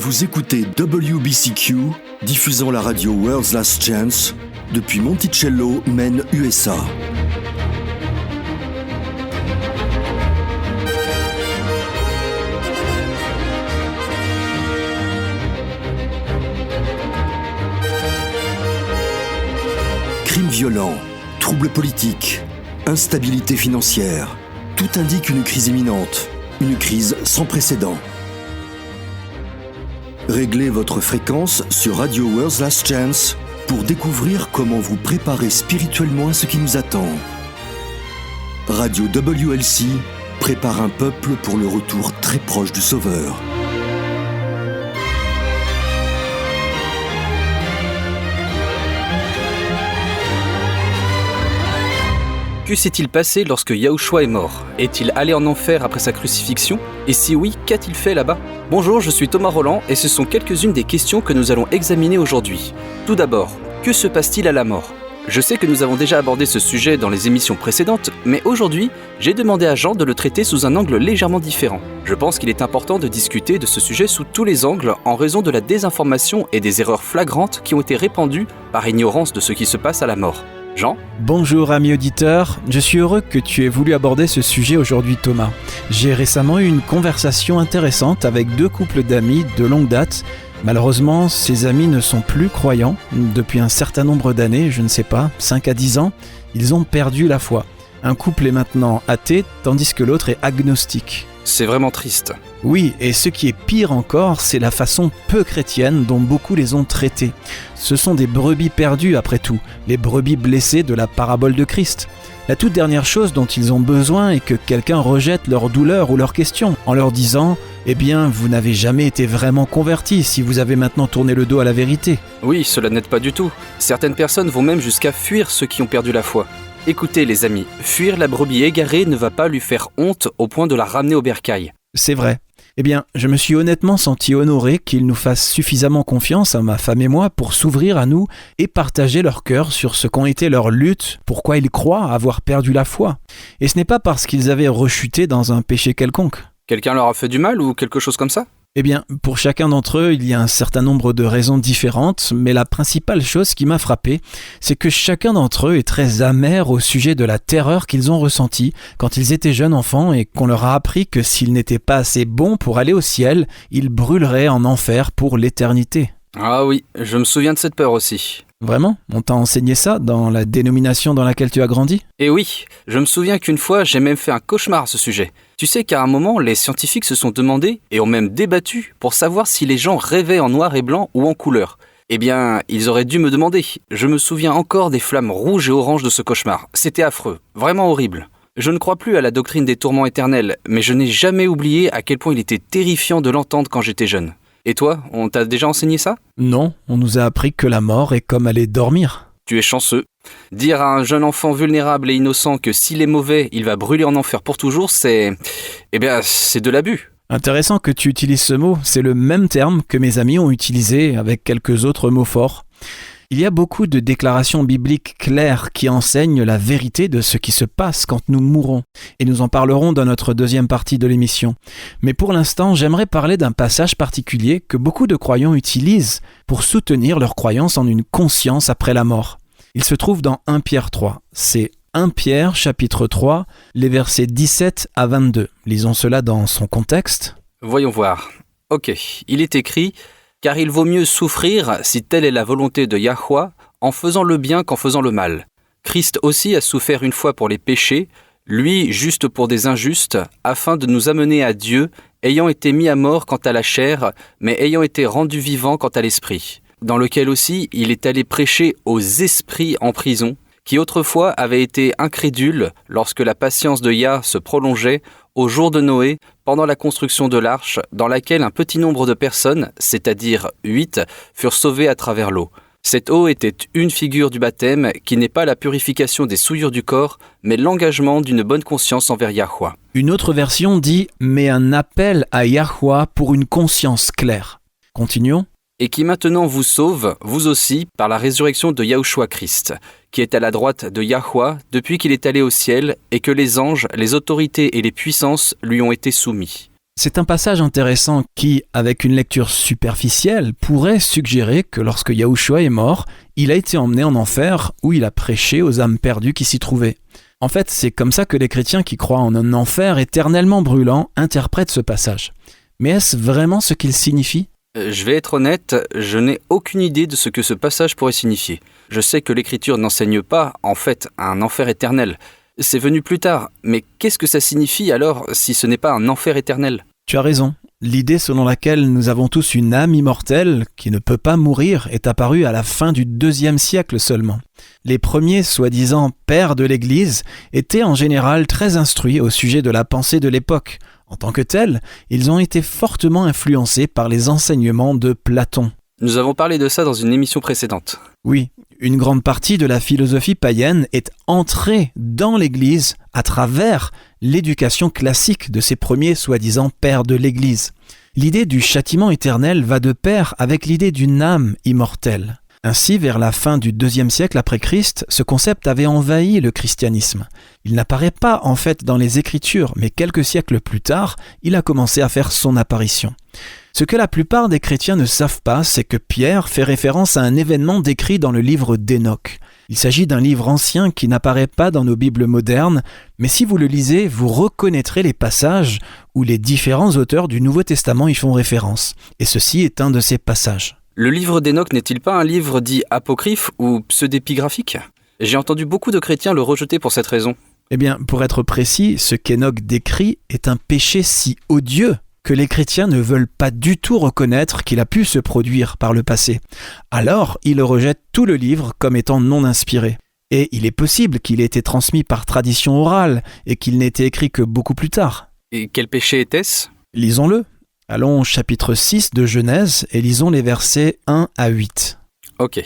Vous écoutez WBCQ, diffusant la radio World's Last Chance depuis Monticello, Maine, USA. Crimes violents, troubles politiques, instabilité financière, tout indique une crise imminente, une crise sans précédent. Réglez votre fréquence sur Radio World's Last Chance pour découvrir comment vous préparer spirituellement à ce qui nous attend. Radio WLC prépare un peuple pour le retour très proche du Sauveur. Que s'est-il passé lorsque Yahushua est mort ? Est-il allé en enfer après sa crucifixion ? Et si oui, qu'a-t-il fait là-bas ? Bonjour, je suis Thomas Roland et ce sont quelques-unes des questions que nous allons examiner aujourd'hui. Tout d'abord, que se passe-t-il à la mort ? Je sais que nous avons déjà abordé ce sujet dans les émissions précédentes, mais aujourd'hui, j'ai demandé à Jean de le traiter sous un angle légèrement différent. Je pense qu'il est important de discuter de ce sujet sous tous les angles en raison de la désinformation et des erreurs flagrantes qui ont été répandues par ignorance de ce qui se passe à la mort. Jean ? Bonjour amis auditeurs, je suis heureux que tu aies voulu aborder ce sujet aujourd'hui Thomas. J'ai récemment eu une conversation intéressante avec deux couples d'amis de longue date. Malheureusement, ces amis ne sont plus croyants. Depuis un certain nombre d'années, je ne sais pas, 5 à 10 ans, ils ont perdu la foi. Un couple est maintenant athée, tandis que l'autre est agnostique. C'est vraiment triste. Oui, et ce qui est pire encore, c'est la façon peu chrétienne dont beaucoup les ont traités. Ce sont des brebis perdues après tout, les brebis blessées de la parabole de Christ. La toute dernière chose dont ils ont besoin est que quelqu'un rejette leur douleur ou leurs questions, en leur disant « Eh bien, vous n'avez jamais été vraiment convertis si vous avez maintenant tourné le dos à la vérité. » Oui, cela n'aide pas du tout. Certaines personnes vont même jusqu'à fuir ceux qui ont perdu la foi. Écoutez les amis, fuir la brebis égarée ne va pas lui faire honte au point de la ramener au bercail. C'est vrai. Eh bien, je me suis honnêtement senti honoré qu'ils nous fassent suffisamment confiance à ma femme et moi pour s'ouvrir à nous et partager leur cœur sur ce qu'ont été leurs luttes, pourquoi ils croient avoir perdu la foi. Et ce n'est pas parce qu'ils avaient rechuté dans un péché quelconque. Quelqu'un leur a fait du mal ou quelque chose comme ça ? Eh bien, pour chacun d'entre eux, il y a un certain nombre de raisons différentes, mais la principale chose qui m'a frappé, c'est que chacun d'entre eux est très amer au sujet de la terreur qu'ils ont ressentie quand ils étaient jeunes enfants et qu'on leur a appris que s'ils n'étaient pas assez bons pour aller au ciel, ils brûleraient en enfer pour l'éternité. Ah oui, je me souviens de cette peur aussi. Vraiment ? On t'a enseigné ça dans la dénomination dans laquelle tu as grandi ? Et oui, je me souviens qu'une fois, j'ai même fait un cauchemar à ce sujet. Tu sais qu'à un moment, les scientifiques se sont demandé et ont même débattu pour savoir si les gens rêvaient en noir et blanc ou en couleur. Eh bien, ils auraient dû me demander. Je me souviens encore des flammes rouges et oranges de ce cauchemar. C'était affreux, vraiment horrible. Je ne crois plus à la doctrine des tourments éternels, mais je n'ai jamais oublié à quel point il était terrifiant de l'entendre quand j'étais jeune. Et toi, on t'a déjà enseigné ça ? Non, on nous a appris que la mort est comme aller dormir. Tu es chanceux. Dire à un jeune enfant vulnérable et innocent que s'il est mauvais, il va brûler en enfer pour toujours, c'est de l'abus. Intéressant que tu utilises ce mot, c'est le même terme que mes amis ont utilisé avec quelques autres mots forts. Il y a beaucoup de déclarations bibliques claires qui enseignent la vérité de ce qui se passe quand nous mourons. Et nous en parlerons dans notre deuxième partie de l'émission. Mais pour l'instant, j'aimerais parler d'un passage particulier que beaucoup de croyants utilisent pour soutenir leur croyance en une conscience après la mort. Il se trouve dans 1 Pierre 3. C'est 1 Pierre chapitre 3, les versets 17 à 22. Lisons cela dans son contexte. Voyons voir. Ok, il est écrit... Car il vaut mieux souffrir, si telle est la volonté de Yahuwah, en faisant le bien qu'en faisant le mal. Christ aussi a souffert une fois pour les péchés, lui juste pour des injustes, afin de nous amener à Dieu, ayant été mis à mort quant à la chair, mais ayant été rendu vivant quant à l'esprit, dans lequel aussi il est allé prêcher aux esprits en prison, qui autrefois avaient été incrédules lorsque la patience de Yah se prolongeait au jour de Noé, pendant la construction de l'arche, dans laquelle un petit nombre de personnes, c'est-à-dire 8, furent sauvées à travers l'eau. Cette eau était une figure du baptême qui n'est pas la purification des souillures du corps, mais l'engagement d'une bonne conscience envers Yahuwah. Une autre version dit « mais un appel à Yahuwah pour une conscience claire ». Continuons. Et qui maintenant vous sauve, vous aussi, par la résurrection de Yahushua Christ, qui est à la droite de Yahuwah depuis qu'il est allé au ciel et que les anges, les autorités et les puissances lui ont été soumis. C'est un passage intéressant qui, avec une lecture superficielle, pourrait suggérer que lorsque Yahushua est mort, il a été emmené en enfer où il a prêché aux âmes perdues qui s'y trouvaient. En fait, c'est comme ça que les chrétiens qui croient en un enfer éternellement brûlant interprètent ce passage. Mais est-ce vraiment ce qu'il signifie ? Je vais être honnête, je n'ai aucune idée de ce que ce passage pourrait signifier. Je sais que l'Écriture n'enseigne pas, en fait, un enfer éternel. C'est venu plus tard, mais qu'est-ce que ça signifie alors si ce n'est pas un enfer éternel ? Tu as raison. L'idée selon laquelle nous avons tous une âme immortelle qui ne peut pas mourir est apparue à la fin du IIe siècle seulement. Les premiers soi-disant pères de l'Église étaient en général très instruits au sujet de la pensée de l'époque. En tant que tels, ils ont été fortement influencés par les enseignements de Platon. Nous avons parlé de ça dans une émission précédente. Oui, une grande partie de la philosophie païenne est entrée dans l'Église à travers l'éducation classique de ces premiers soi-disant pères de l'Église. L'idée du châtiment éternel va de pair avec l'idée d'une âme immortelle. Ainsi, vers la fin du IIe siècle après Christ, ce concept avait envahi le christianisme. Il n'apparaît pas en fait dans les Écritures, mais quelques siècles plus tard, il a commencé à faire son apparition. Ce que la plupart des chrétiens ne savent pas, c'est que Pierre fait référence à un événement décrit dans le livre d'Hénoch. Il s'agit d'un livre ancien qui n'apparaît pas dans nos Bibles modernes, mais si vous le lisez, vous reconnaîtrez les passages où les différents auteurs du Nouveau Testament y font référence. Et ceci est un de ces passages. Le livre d'Hénoch n'est-il pas un livre dit apocryphe ou pseudépigraphique ? J'ai entendu beaucoup de chrétiens le rejeter pour cette raison. Eh bien, pour être précis, ce qu'Hénoch décrit est un péché si odieux que les chrétiens ne veulent pas du tout reconnaître qu'il a pu se produire par le passé. Alors, ils rejettent tout le livre comme étant non inspiré. Et il est possible qu'il ait été transmis par tradition orale et qu'il n'ait été écrit que beaucoup plus tard. Et quel péché était-ce ? Lisons-le. Allons au chapitre 6 de Genèse et lisons les versets 1 à 8. Ok.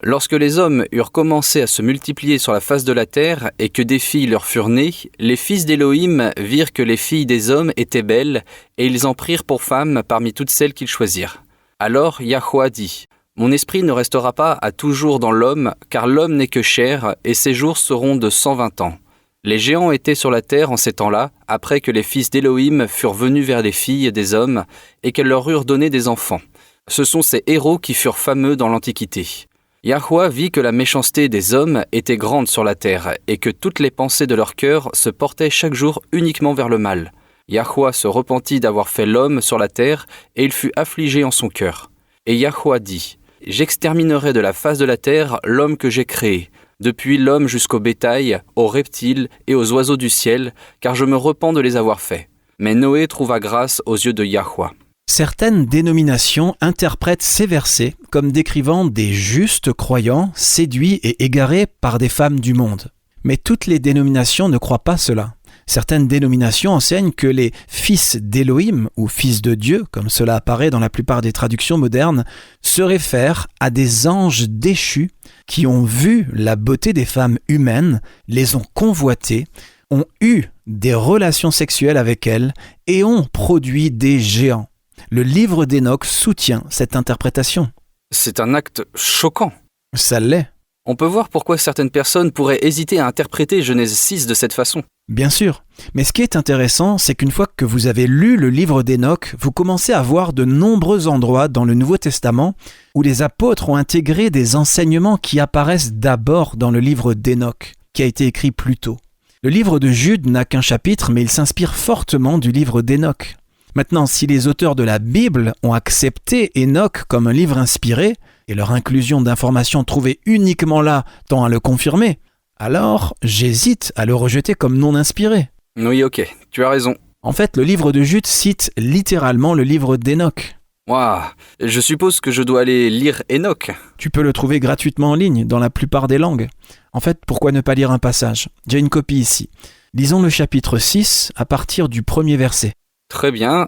Lorsque les hommes eurent commencé à se multiplier sur la face de la terre et que des filles leur furent nées, les fils d'Élohim virent que les filles des hommes étaient belles et ils en prirent pour femmes parmi toutes celles qu'ils choisirent. Alors Yahuwah dit : Mon esprit ne restera pas à toujours dans l'homme, car l'homme n'est que chair et ses jours seront de 120 ans. Les géants étaient sur la terre en ces temps-là, après que les fils d'Élohim furent venus vers les filles des hommes et qu'elles leur eurent donné des enfants. Ce sont ces héros qui furent fameux dans l'Antiquité. Yahuwah vit que la méchanceté des hommes était grande sur la terre et que toutes les pensées de leur cœur se portaient chaque jour uniquement vers le mal. Yahuwah se repentit d'avoir fait l'homme sur la terre et il fut affligé en son cœur. Et Yahuwah dit : J'exterminerai de la face de la terre l'homme que j'ai créé, depuis l'homme jusqu'au bétail, aux reptiles et aux oiseaux du ciel, car je me repens de les avoir faits. Mais Noé trouva grâce aux yeux de Yahuwah. Certaines dénominations interprètent ces versets comme décrivant des justes croyants séduits et égarés par des femmes du monde. Mais toutes les dénominations ne croient pas cela. Certaines dénominations enseignent que les fils d'Élohim, ou fils de Dieu, comme cela apparaît dans la plupart des traductions modernes, se réfèrent à des anges déchus qui ont vu la beauté des femmes humaines, les ont convoitées, ont eu des relations sexuelles avec elles et ont produit des géants. Le livre d'Hénoch soutient cette interprétation. C'est un acte choquant. Ça l'est. On peut voir pourquoi certaines personnes pourraient hésiter à interpréter Genèse 6 de cette façon. Bien sûr. Mais ce qui est intéressant, c'est qu'une fois que vous avez lu le livre d'Hénoch, vous commencez à voir de nombreux endroits dans le Nouveau Testament où les apôtres ont intégré des enseignements qui apparaissent d'abord dans le livre d'Hénoch, qui a été écrit plus tôt. Le livre de Jude n'a qu'un chapitre, mais il s'inspire fortement du livre d'Hénoch. Maintenant, si les auteurs de la Bible ont accepté Hénoch comme un livre inspiré, et leur inclusion d'informations trouvées uniquement là tend à le confirmer, alors j'hésite à le rejeter comme non inspiré. Oui, ok, tu as raison. En fait, le livre de Jude cite littéralement le livre d'Hénoch. Waouh, je suppose que je dois aller lire Hénoch. Tu peux le trouver gratuitement en ligne dans la plupart des langues. En fait, pourquoi ne pas lire un passage ? J'ai une copie ici. Lisons le chapitre 6 à partir du premier verset. Très bien.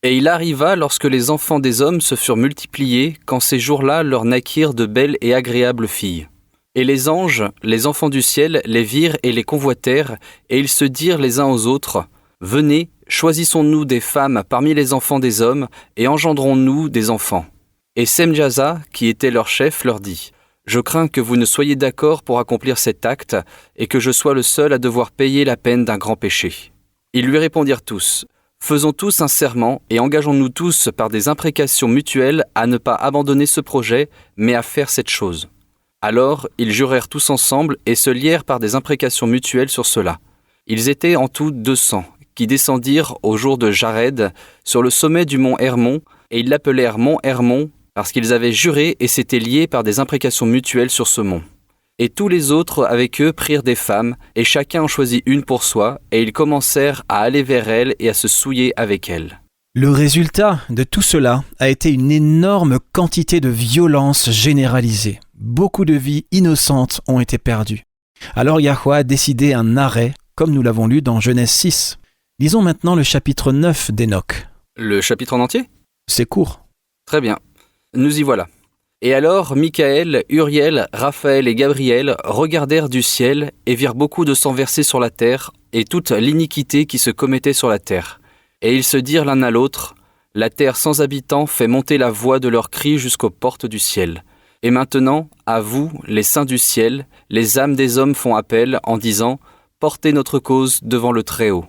Et il arriva lorsque les enfants des hommes se furent multipliés, qu'en ces jours-là leur naquirent de belles et agréables filles. Et les anges, les enfants du ciel, les virent et les convoitèrent, et ils se dirent les uns aux autres : Venez, choisissons-nous des femmes parmi les enfants des hommes, et engendrons-nous des enfants. Et Semjaza, qui était leur chef, leur dit : Je crains que vous ne soyez d'accord pour accomplir cet acte, et que je sois le seul à devoir payer la peine d'un grand péché. Ils lui répondirent tous : Faisons tous un serment et engageons-nous tous par des imprécations mutuelles à ne pas abandonner ce projet, mais à faire cette chose. » Alors, ils jurèrent tous ensemble et se lièrent par des imprécations mutuelles sur cela. Ils étaient en tout 200, qui descendirent au jour de Jared, sur le sommet du mont Hermon, et ils l'appelèrent mont Hermon, parce qu'ils avaient juré et s'étaient liés par des imprécations mutuelles sur ce mont. Et tous les autres avec eux prirent des femmes, et chacun en choisit une pour soi, et ils commencèrent à aller vers elles et à se souiller avec elles. Le résultat de tout cela a été une énorme quantité de violence généralisée. Beaucoup de vies innocentes ont été perdues. Alors Yahweh a décidé un arrêt, comme nous l'avons lu dans Genèse 6. Lisons maintenant le chapitre 9 d'Enoch. Le chapitre en entier ? C'est court. Très bien. Nous y voilà. Et alors Michaël, Uriel, Raphaël et Gabriel regardèrent du ciel et virent beaucoup de sang versé sur la terre et toute l'iniquité qui se commettait sur la terre. Et ils se dirent l'un à l'autre, « La terre sans habitants fait monter la voix de leurs cris jusqu'aux portes du ciel. Et maintenant, à vous, les saints du ciel, les âmes des hommes font appel en disant, « Portez notre cause devant le Très-Haut. »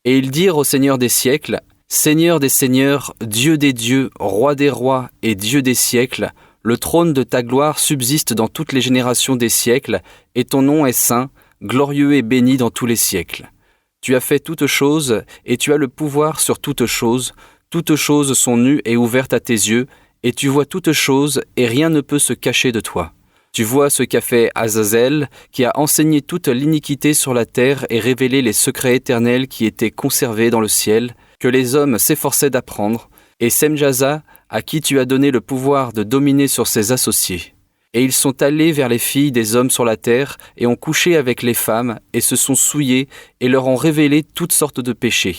Et ils dirent au Seigneur des siècles, « Seigneur des seigneurs, Dieu des dieux, Roi des rois et Dieu des siècles, le trône de ta gloire subsiste dans toutes les générations des siècles, et ton nom est saint, glorieux et béni dans tous les siècles. Tu as fait toutes choses, et tu as le pouvoir sur toutes choses sont nues et ouvertes à tes yeux, et tu vois toutes choses, et rien ne peut se cacher de toi. Tu vois ce qu'a fait Azazel, qui a enseigné toute l'iniquité sur la terre et révélé les secrets éternels qui étaient conservés dans le ciel, que les hommes s'efforçaient d'apprendre, et Semjaza, à qui tu as donné le pouvoir de dominer sur ses associés. Et ils sont allés vers les filles des hommes sur la terre, et ont couché avec les femmes, et se sont souillés, et leur ont révélé toutes sortes de péchés.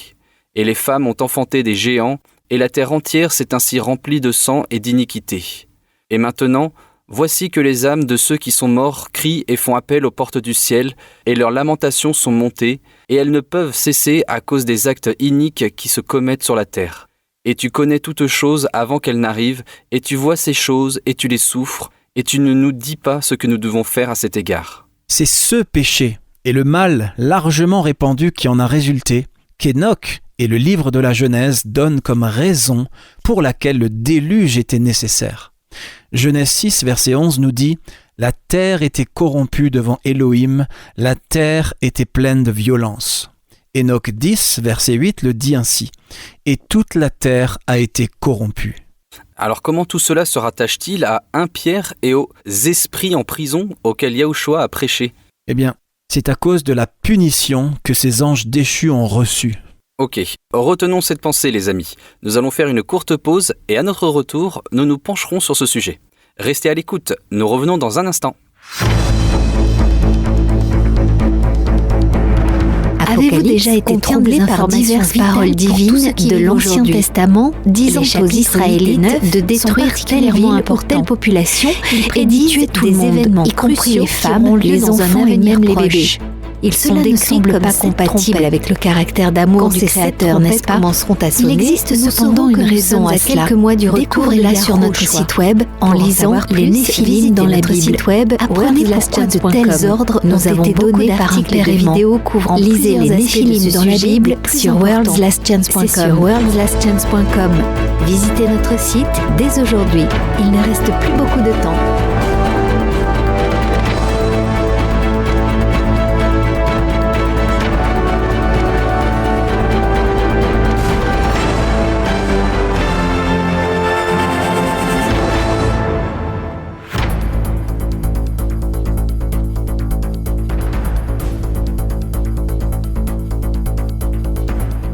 Et les femmes ont enfanté des géants, et la terre entière s'est ainsi remplie de sang et d'iniquité. Et maintenant, voici que les âmes de ceux qui sont morts crient et font appel aux portes du ciel, et leurs lamentations sont montées, et elles ne peuvent cesser à cause des actes iniques qui se commettent sur la terre. Et tu connais toutes choses avant qu'elles n'arrivent, et tu vois ces choses, et tu les souffres, et tu ne nous dis pas ce que nous devons faire à cet égard. C'est ce péché et le mal largement répandu qui en a résulté qu'Enoch et le livre de la Genèse donnent comme raison pour laquelle le déluge était nécessaire. Genèse 6, verset 11 nous dit « La terre était corrompue devant Élohim, la terre était pleine de violence. » Enoch 10, verset 8 le dit ainsi « Et toute la terre a été corrompue. » Alors comment tout cela se rattache-t-il à 1 Pierre et aux esprits en prison auxquels Yahushua a prêché ? Eh bien, c'est à cause de la punition que ces anges déchus ont reçue. Ok, retenons cette pensée les amis. Nous allons faire une courte pause et à notre retour, nous nous pencherons sur ce sujet. Restez à l'écoute, nous revenons dans un instant. Avez-vous déjà été troublé par diverses paroles divines de l'Ancien Testament disant aux Israélites de détruire telle ville pour telle population et d'y tuer tout le monde, y compris les femmes, les enfants et même les bébés? Ils sont décrits comme pas compatibles avec le caractère d'amour du Créateur, n'est-ce pas? Il existe cependant une raison à cela. Découvrez-la sur notre site web en lisant les Néphilim dans la Bible. Apprenez pourquoi de tels ordres nous avons été donnés par un père et vidéos couvrant lisez les Néphilim dans la Bible sur worldslastchance.com. Visitez notre site dès aujourd'hui. Il ne reste plus beaucoup de temps.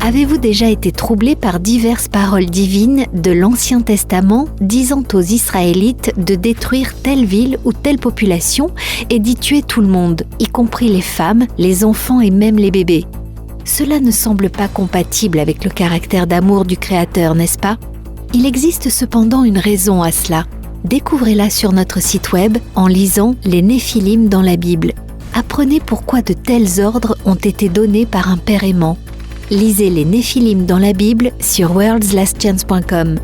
Avez-vous déjà été troublé par diverses paroles divines de l'Ancien Testament disant aux Israélites de détruire telle ville ou telle population et d'y tuer tout le monde, y compris les femmes, les enfants et même les bébés? Cela ne semble pas compatible avec le caractère d'amour du Créateur, n'est-ce pas? Il existe cependant une raison à cela. Découvrez-la sur notre site web en lisant les Néphilim dans la Bible. Apprenez pourquoi de tels ordres ont été donnés par un Père aimant. Lisez les Néphilim dans la Bible sur worldslastchance.com.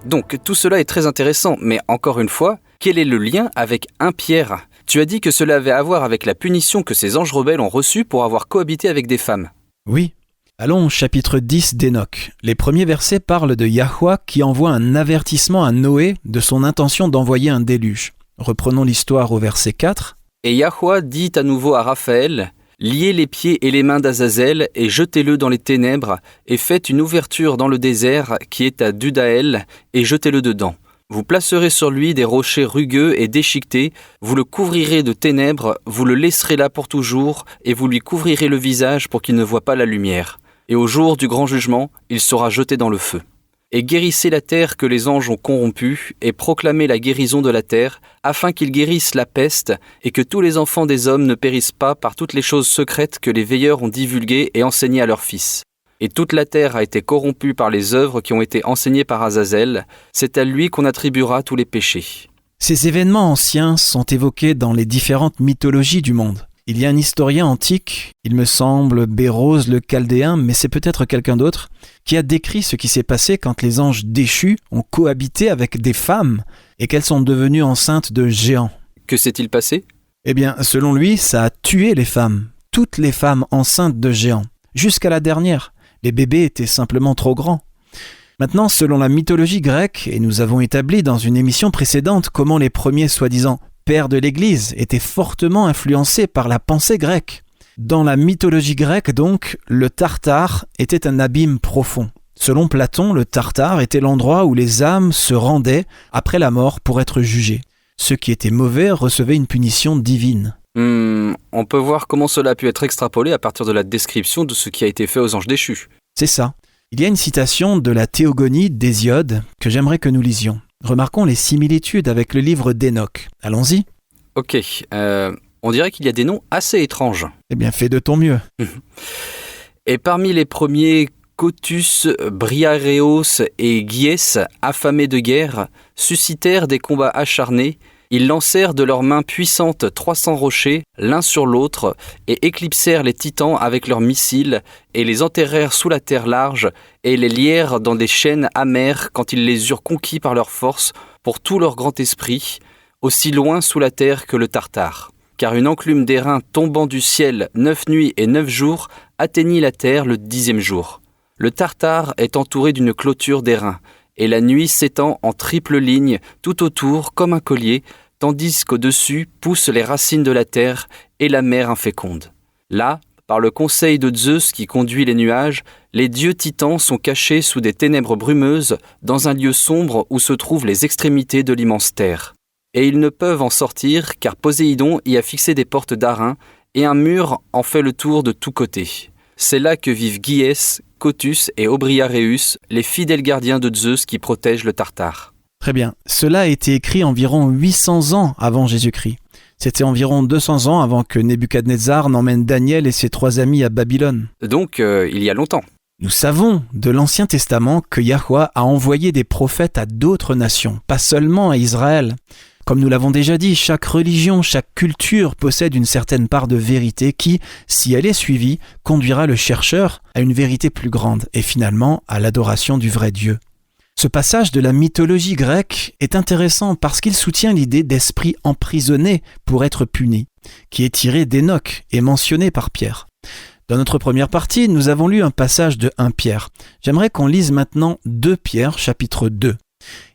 Donc tout cela est très intéressant, mais encore une fois, quel est le lien avec 1 Pierre ? Tu as dit que cela avait à voir avec la punition que ces anges rebelles ont reçue pour avoir cohabité avec des femmes. Oui. Allons au chapitre 10 d'Enoch. Les premiers versets parlent de Yahweh qui envoie un avertissement à Noé de son intention d'envoyer un déluge. Reprenons l'histoire au verset 4. Et Yahweh dit à nouveau à Raphaël, « Liez les pieds et les mains d'Azazel et jetez-le dans les ténèbres et faites une ouverture dans le désert qui est à Dudaël et jetez-le dedans. Vous placerez sur lui des rochers rugueux et déchiquetés, vous le couvrirez de ténèbres, vous le laisserez là pour toujours et vous lui couvrirez le visage pour qu'il ne voie pas la lumière. Et au jour du grand jugement, il sera jeté dans le feu. Et guérissez la terre que les anges ont corrompue, et proclamez la guérison de la terre, afin qu'ils guérissent la peste, et que tous les enfants des hommes ne périssent pas par toutes les choses secrètes que les veilleurs ont divulguées et enseignées à leurs fils. Et toute la terre a été corrompue par les œuvres qui ont été enseignées par Azazel, c'est à lui qu'on attribuera tous les péchés. » Ces événements anciens sont évoqués dans les différentes mythologies du monde. Il y a un historien antique, il me semble Bérose le Chaldéen, mais c'est peut-être quelqu'un d'autre, qui a décrit ce qui s'est passé quand les anges déchus ont cohabité avec des femmes et qu'elles sont devenues enceintes de géants. Que s'est-il passé ? Eh bien, selon lui, ça a tué les femmes, toutes les femmes enceintes de géants, jusqu'à la dernière. Les bébés étaient simplement trop grands. Maintenant, selon la mythologie grecque, et nous avons établi dans une émission précédente comment les premiers soi-disant pères de l'Église étaient fortement influencés par la pensée grecque. Dans la mythologie grecque, donc, le Tartare était un abîme profond. Selon Platon, le Tartare était l'endroit où les âmes se rendaient après la mort pour être jugées. Ceux qui étaient mauvais recevaient une punition divine. On peut voir comment cela a pu être extrapolé à partir de la description de ce qui a été fait aux anges déchus. C'est ça. Il y a une citation de la Théogonie d'Hésiode que j'aimerais que nous lisions. Remarquons les similitudes avec le livre d'Enoch. Allons-y. Ok, on dirait qu'il y a des noms assez étranges. Eh bien, fais de ton mieux. Et parmi les premiers, Cotus, Briareos et Gyes, affamés de guerre, suscitèrent des combats acharnés. Ils lancèrent de leurs mains puissantes 300 rochers, l'un sur l'autre, et éclipsèrent les titans avec leurs missiles, et les enterrèrent sous la terre large, et les lièrent dans des chaînes amères quand ils les eurent conquis par leur force, pour tout leur grand esprit, aussi loin sous la terre que le Tartare. Car une enclume d'airain tombant du ciel 9 nuits et 9 jours atteignit la terre le 10e jour. Le Tartare est entouré d'une clôture d'airain, et la nuit s'étend en triple ligne tout autour comme un collier, tandis qu'au-dessus poussent les racines de la terre et la mer inféconde. Là, par le conseil de Zeus qui conduit les nuages, les dieux titans sont cachés sous des ténèbres brumeuses dans un lieu sombre où se trouvent les extrémités de l'immense terre. Et ils ne peuvent en sortir car Poséidon y a fixé des portes d'airain et un mur en fait le tour de tous côtés. C'est là que vivent Gyes, Cotus et Obriareus, les fidèles gardiens de Zeus qui protègent le Tartare. Très bien. Cela a été écrit environ 800 ans avant Jésus-Christ. C'était environ 200 ans avant que Nebuchadnezzar n'emmène Daniel et ses 3 amis à Babylone. Donc, il y a longtemps. Nous savons de l'Ancien Testament que Yahweh a envoyé des prophètes à d'autres nations, pas seulement à Israël. Comme nous l'avons déjà dit, chaque religion, chaque culture possède une certaine part de vérité qui, si elle est suivie, conduira le chercheur à une vérité plus grande et finalement à l'adoration du vrai Dieu. Ce passage de la mythologie grecque est intéressant parce qu'il soutient l'idée d'esprit emprisonné pour être puni, qui est tiré d'Enoch et mentionné par Pierre. Dans notre première partie, nous avons lu un passage de 1 Pierre. J'aimerais qu'on lise maintenant 2 Pierre, chapitre 2.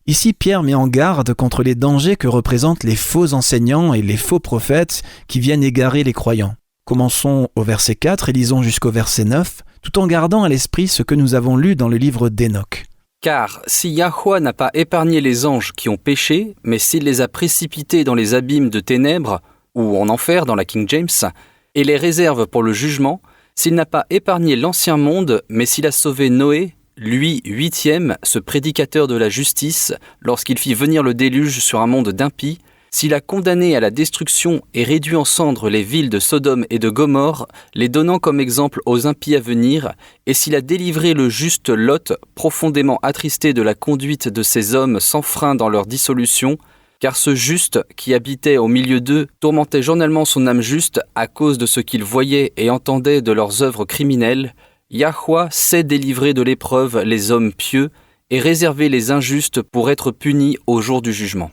Ici, Pierre met en garde contre les dangers que représentent les faux enseignants et les faux prophètes qui viennent égarer les croyants. Commençons au verset 4 et lisons jusqu'au verset 9, tout en gardant à l'esprit ce que nous avons lu dans le livre d'Enoch. Car si Yahweh n'a pas épargné les anges qui ont péché, mais s'il les a précipités dans les abîmes de ténèbres, ou en enfer dans la King James, et les réserve pour le jugement, s'il n'a pas épargné l'ancien monde, mais s'il a sauvé Noé, lui, 8e, ce prédicateur de la justice, lorsqu'il fit venir le déluge sur un monde d'impies, s'il a condamné à la destruction et réduit en cendres les villes de Sodome et de Gomorrhe, les donnant comme exemple aux impies à venir, et s'il a délivré le juste Lot, profondément attristé de la conduite de ces hommes sans frein dans leur dissolution, car ce juste qui habitait au milieu d'eux tourmentait journellement son âme juste à cause de ce qu'il voyait et entendait de leurs œuvres criminelles, Yahweh sait délivrer de l'épreuve les hommes pieux et réserver les injustes pour être punis au jour du jugement.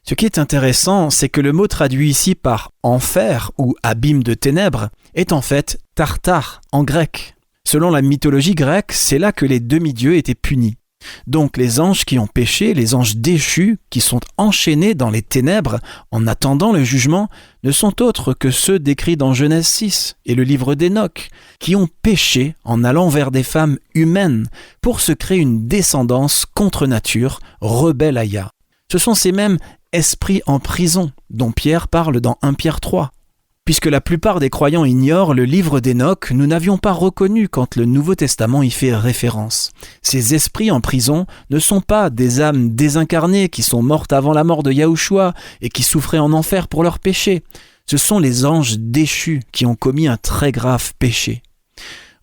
Ce qui est intéressant, c'est que le mot traduit ici par « enfer » ou « abîme de ténèbres » est en fait « tartare » en grec. Selon la mythologie grecque, c'est là que les demi-dieux étaient punis. Donc les anges qui ont péché, les anges déchus, qui sont enchaînés dans les ténèbres en attendant le jugement, ne sont autres que ceux décrits dans Genèse 6 et le livre d'Enoch, qui ont péché en allant vers des femmes humaines pour se créer une descendance contre nature, rebelle à Yah. Ce sont ces mêmes esprits en prison dont Pierre parle dans 1 Pierre 3. Puisque la plupart des croyants ignorent le livre d'Enoch, nous n'avions pas reconnu quand le Nouveau Testament y fait référence. Ces esprits en prison ne sont pas des âmes désincarnées qui sont mortes avant la mort de Yahushua et qui souffraient en enfer pour leurs péchés. Ce sont les anges déchus qui ont commis un très grave péché.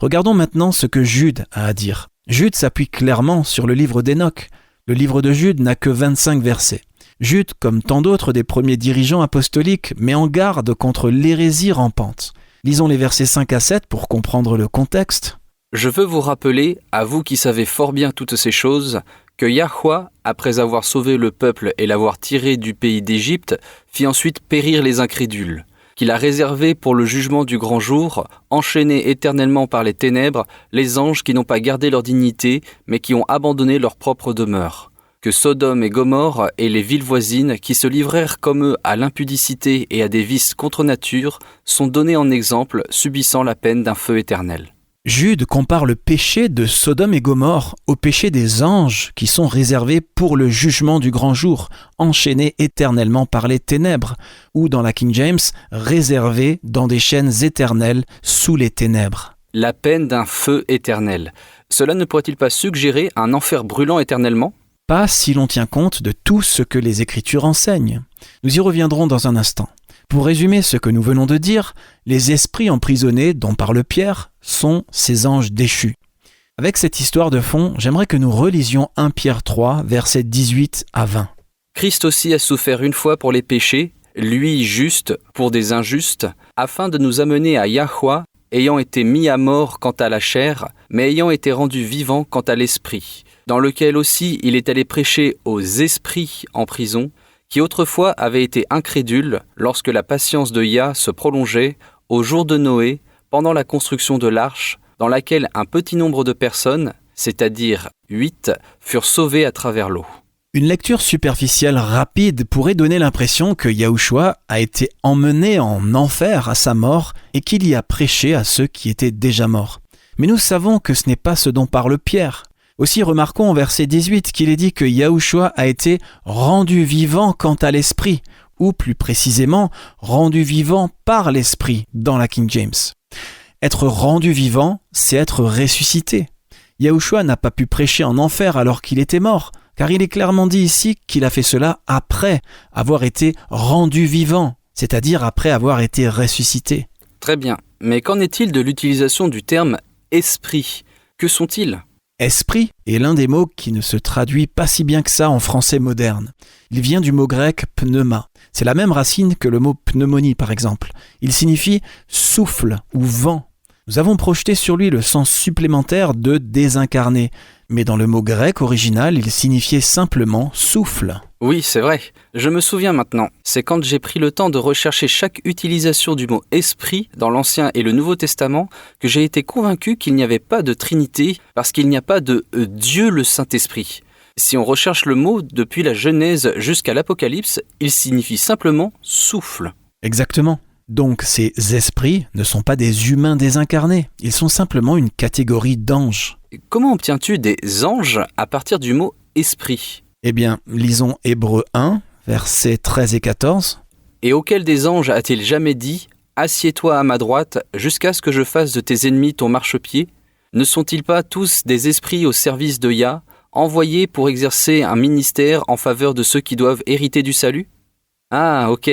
Regardons maintenant ce que Jude a à dire. Jude s'appuie clairement sur le livre d'Enoch. Le livre de Jude n'a que 25 versets. Jude, comme tant d'autres des premiers dirigeants apostoliques, met en garde contre l'hérésie rampante. Lisons les versets 5 à 7 pour comprendre le contexte. « Je veux vous rappeler, à vous qui savez fort bien toutes ces choses, que Yahweh, après avoir sauvé le peuple et l'avoir tiré du pays d'Égypte, fit ensuite périr les incrédules, qu'il a réservé pour le jugement du grand jour, enchaînés éternellement par les ténèbres, les anges qui n'ont pas gardé leur dignité, mais qui ont abandonné leur propre demeure. Que Sodome et Gomorrhe et les villes voisines, qui se livrèrent comme eux à l'impudicité et à des vices contre nature, sont donnés en exemple, subissant la peine d'un feu éternel. » Jude compare le péché de Sodome et Gomorrhe au péché des anges qui sont réservés pour le jugement du grand jour, enchaînés éternellement par les ténèbres, ou dans la King James, réservés dans des chaînes éternelles sous les ténèbres. La peine d'un feu éternel. Cela ne pourrait-il pas suggérer un enfer brûlant éternellement ? Pas si l'on tient compte de tout ce que les Écritures enseignent. Nous y reviendrons dans un instant. Pour résumer ce que nous venons de dire, les esprits emprisonnés dont parle Pierre sont ces anges déchus. Avec cette histoire de fond, j'aimerais que nous relisions 1 Pierre 3, versets 18 à 20. « Christ aussi a souffert une fois pour les péchés, lui juste pour des injustes, afin de nous amener à Yahweh, ayant été mis à mort quant à la chair, mais ayant été rendu vivant quant à l'esprit, dans lequel aussi il est allé prêcher aux esprits en prison, qui autrefois avaient été incrédules lorsque la patience de Yah se prolongeait au jour de Noé, pendant la construction de l'arche, dans laquelle un petit nombre de personnes, c'est-à-dire 8, furent sauvées à travers l'eau. » Une lecture superficielle rapide pourrait donner l'impression que Yahushua a été emmené en enfer à sa mort et qu'il y a prêché à ceux qui étaient déjà morts. Mais nous savons que ce n'est pas ce dont parle Pierre. Aussi remarquons au verset 18 qu'il est dit que Yahushua a été rendu vivant quant à l'esprit, ou plus précisément, rendu vivant par l'esprit dans la King James. Être rendu vivant, c'est être ressuscité. Yahushua n'a pas pu prêcher en enfer alors qu'il était mort, car il est clairement dit ici qu'il a fait cela après avoir été rendu vivant, c'est-à-dire après avoir été ressuscité. Très bien, mais qu'en est-il de l'utilisation du terme « esprit » ? Que sont-ils ? Esprit est l'un des mots qui ne se traduit pas si bien que ça en français moderne. Il vient du mot grec pneuma. C'est la même racine que le mot pneumonie par exemple. Il signifie souffle ou vent. Nous avons projeté sur lui le sens supplémentaire de désincarné, mais dans le mot grec original, il signifiait simplement souffle. Oui, c'est vrai. Je me souviens maintenant. C'est quand j'ai pris le temps de rechercher chaque utilisation du mot « esprit » dans l'Ancien et le Nouveau Testament que j'ai été convaincu qu'il n'y avait pas de Trinité parce qu'il n'y a pas de Dieu le Saint-Esprit. Si on recherche le mot depuis la Genèse jusqu'à l'Apocalypse, il signifie simplement « souffle ». Exactement. Donc ces esprits ne sont pas des humains désincarnés, ils sont simplement une catégorie d'anges. Comment obtiens-tu des anges à partir du mot « esprit » ? Eh bien, lisons Hébreux 1, versets 13 et 14. « Et auquel des anges a-t-il jamais dit « Assieds-toi à ma droite, jusqu'à ce que je fasse de tes ennemis ton marchepied » Ne sont-ils pas tous des esprits au service de Yah, envoyés pour exercer un ministère en faveur de ceux qui doivent hériter du salut ? Ah, ok.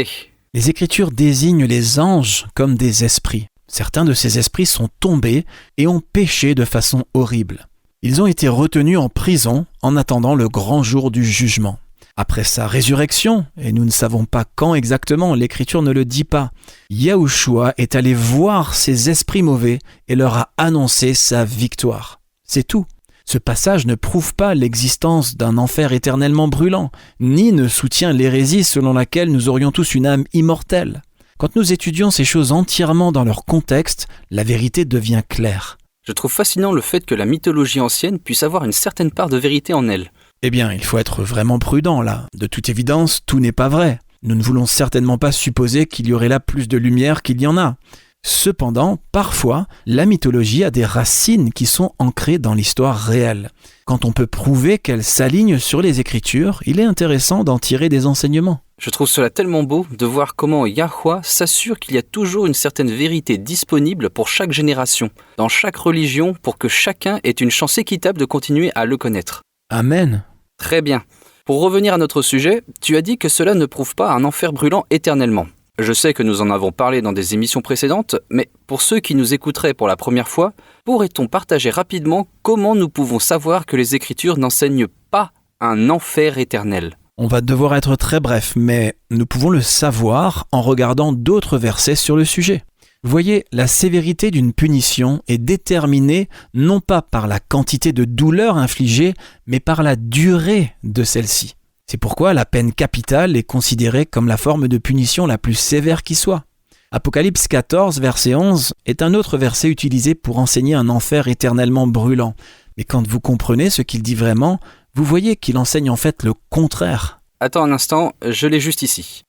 Les Écritures désignent les anges comme des esprits. Certains de ces esprits sont tombés et ont péché de façon horrible. Ils ont été retenus en prison en attendant le grand jour du jugement. Après sa résurrection, et nous ne savons pas quand exactement, l'Écriture ne le dit pas, Yahushua est allé voir ces esprits mauvais et leur a annoncé sa victoire. C'est tout. Ce passage ne prouve pas l'existence d'un enfer éternellement brûlant, ni ne soutient l'hérésie selon laquelle nous aurions tous une âme immortelle. Quand nous étudions ces choses entièrement dans leur contexte, la vérité devient claire. Je trouve fascinant le fait que la mythologie ancienne puisse avoir une certaine part de vérité en elle. Eh bien, il faut être vraiment prudent là. De toute évidence, tout n'est pas vrai. Nous ne voulons certainement pas supposer qu'il y aurait là plus de lumière qu'il y en a. Cependant, parfois, la mythologie a des racines qui sont ancrées dans l'histoire réelle. Quand on peut prouver qu'elle s'aligne sur les Écritures, il est intéressant d'en tirer des enseignements. Je trouve cela tellement beau de voir comment Yahweh s'assure qu'il y a toujours une certaine vérité disponible pour chaque génération, dans chaque religion, pour que chacun ait une chance équitable de continuer à le connaître. Amen. Très bien. Pour revenir à notre sujet, tu as dit que cela ne prouve pas un enfer brûlant éternellement. Je sais que nous en avons parlé dans des émissions précédentes, mais pour ceux qui nous écouteraient pour la première fois, pourrait-on partager rapidement comment nous pouvons savoir que les Écritures n'enseignent pas un enfer éternel ? On va devoir être très bref, mais nous pouvons le savoir en regardant d'autres versets sur le sujet. Voyez, la sévérité d'une punition est déterminée non pas par la quantité de douleur infligée, mais par la durée de celle-ci. C'est pourquoi la peine capitale est considérée comme la forme de punition la plus sévère qui soit. Apocalypse 14, verset 11, est un autre verset utilisé pour enseigner un enfer éternellement brûlant. Mais quand vous comprenez ce qu'il dit vraiment, vous voyez qu'il enseigne en fait le contraire. Attends un instant, je l'ai juste ici.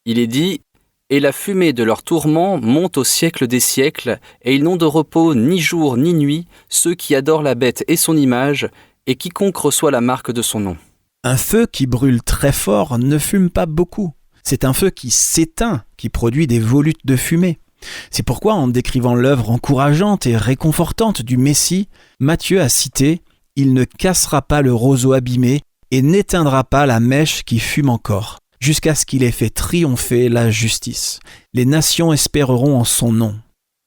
Il est dit « Et la fumée de leur tourment monte au siècle des siècles, et ils n'ont de repos ni jour ni nuit, ceux qui adorent la bête et son image, et quiconque reçoit la marque de son nom. » Un feu qui brûle très fort ne fume pas beaucoup. C'est un feu qui s'éteint, qui produit des volutes de fumée. C'est pourquoi, en décrivant l'œuvre encourageante et réconfortante du Messie, Matthieu a cité « Il ne cassera pas le roseau abîmé et n'éteindra pas la mèche qui fume encore, jusqu'à ce qu'il ait fait triompher la justice. Les nations espéreront en son nom. »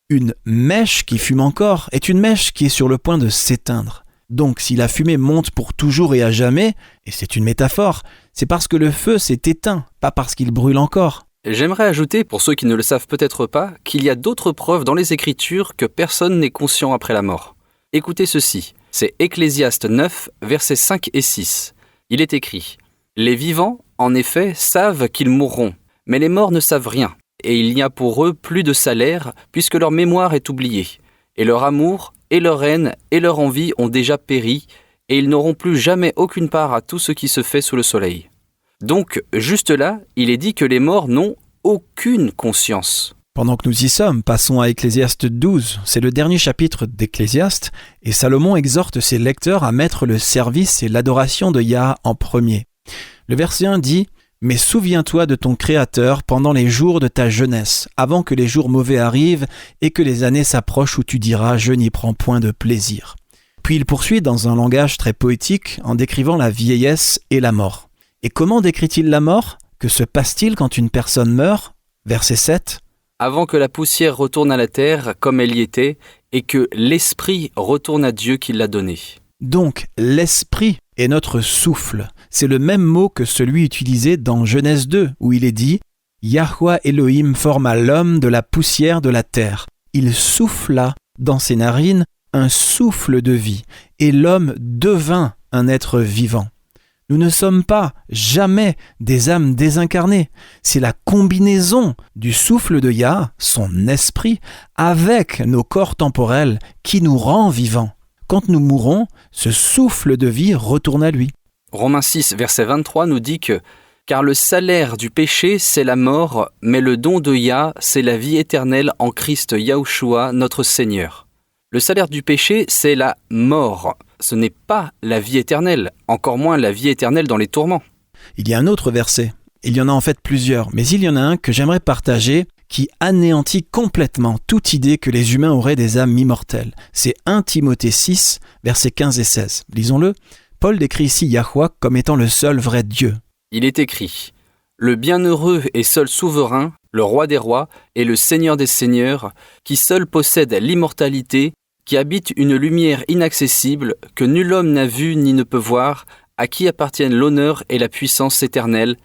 Une mèche qui fume encore est une mèche qui est sur le point de s'éteindre. Donc si la fumée monte pour toujours et à jamais, et c'est une métaphore, c'est parce que le feu s'est éteint, pas parce qu'il brûle encore. J'aimerais ajouter, pour ceux qui ne le savent peut-être pas, qu'il y a d'autres preuves dans les Écritures que personne n'est conscient après la mort. Écoutez ceci, c'est Ecclésiaste 9, versets 5 et 6. Il est écrit « Les vivants, en effet, savent qu'ils mourront, mais les morts ne savent rien, et il n'y a pour eux plus de salaire, puisque leur mémoire est oubliée, et leur amour, et leur haine et leur envie ont déjà péri, et ils n'auront plus jamais aucune part à tout ce qui se fait sous le soleil. » Donc, juste là, il est dit que les morts n'ont aucune conscience. Pendant que nous y sommes, passons à Ecclésiaste 12. C'est le dernier chapitre d'Ecclésiaste, et Salomon exhorte ses lecteurs à mettre le service et l'adoration de Yah en premier. Le verset 1 dit « Mais souviens-toi de ton Créateur pendant les jours de ta jeunesse, avant que les jours mauvais arrivent et que les années s'approchent où tu diras « Je n'y prends point de plaisir ». Puis il poursuit dans un langage très poétique en décrivant la vieillesse et la mort. Et comment décrit-il la mort ? Que se passe-t-il quand une personne meurt ? Verset 7. « Avant que la poussière retourne à la terre comme elle y était, et que l'esprit retourne à Dieu qui l'a donné. » Donc, l'esprit est notre souffle. C'est le même mot que celui utilisé dans Genèse 2, où il est dit « Yahweh Elohim forma l'homme de la poussière de la terre. Il souffla dans ses narines un souffle de vie, et l'homme devint un être vivant. » Nous ne sommes pas, jamais, des âmes désincarnées. C'est la combinaison du souffle de Yah, son esprit, avec nos corps temporels qui nous rend vivants. Quand nous mourons, ce souffle de vie retourne à lui. Romains 6, verset 23 nous dit que « Car le salaire du péché, c'est la mort, mais le don de Yah, c'est la vie éternelle en Christ Yahushua, notre Seigneur. » Le salaire du péché, c'est la mort. Ce n'est pas la vie éternelle, encore moins la vie éternelle dans les tourments. Il y a un autre verset. Il y en a en fait plusieurs, mais il y en a un que j'aimerais partager qui anéantit complètement toute idée que les humains auraient des âmes immortelles. C'est 1 Timothée 6, versets 15 et 16. Lisons-le. Paul décrit ici Yahweh comme étant le seul vrai Dieu. Il est écrit « Le bienheureux et seul souverain, le roi des rois et le seigneur des seigneurs, qui seul possède l'immortalité, qui habite une lumière inaccessible, que nul homme n'a vue ni ne peut voir, à qui appartiennent l'honneur et la puissance éternelle.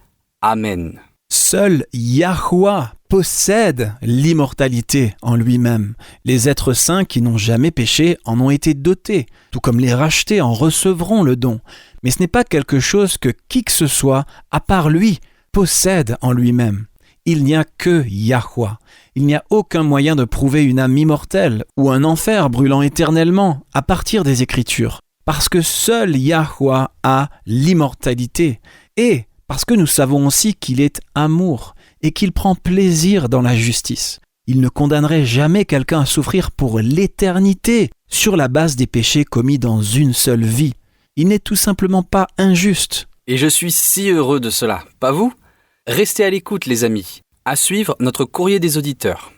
Amen. » Seul Yahweh possède l'immortalité en lui-même. Les êtres saints qui n'ont jamais péché en ont été dotés, tout comme les rachetés en recevront le don. Mais ce n'est pas quelque chose que qui que ce soit, à part lui, possède en lui-même. Il n'y a que Yahweh. Il n'y a aucun moyen de prouver une âme immortelle ou un enfer brûlant éternellement à partir des Écritures. Parce que seul Yahweh a l'immortalité. Et parce que nous savons aussi qu'il est amour et qu'il prend plaisir dans la justice. Il ne condamnerait jamais quelqu'un à souffrir pour l'éternité sur la base des péchés commis dans une seule vie. Il n'est tout simplement pas injuste. Et je suis si heureux de cela, pas vous ? Restez à l'écoute les amis. À suivre notre courrier des auditeurs.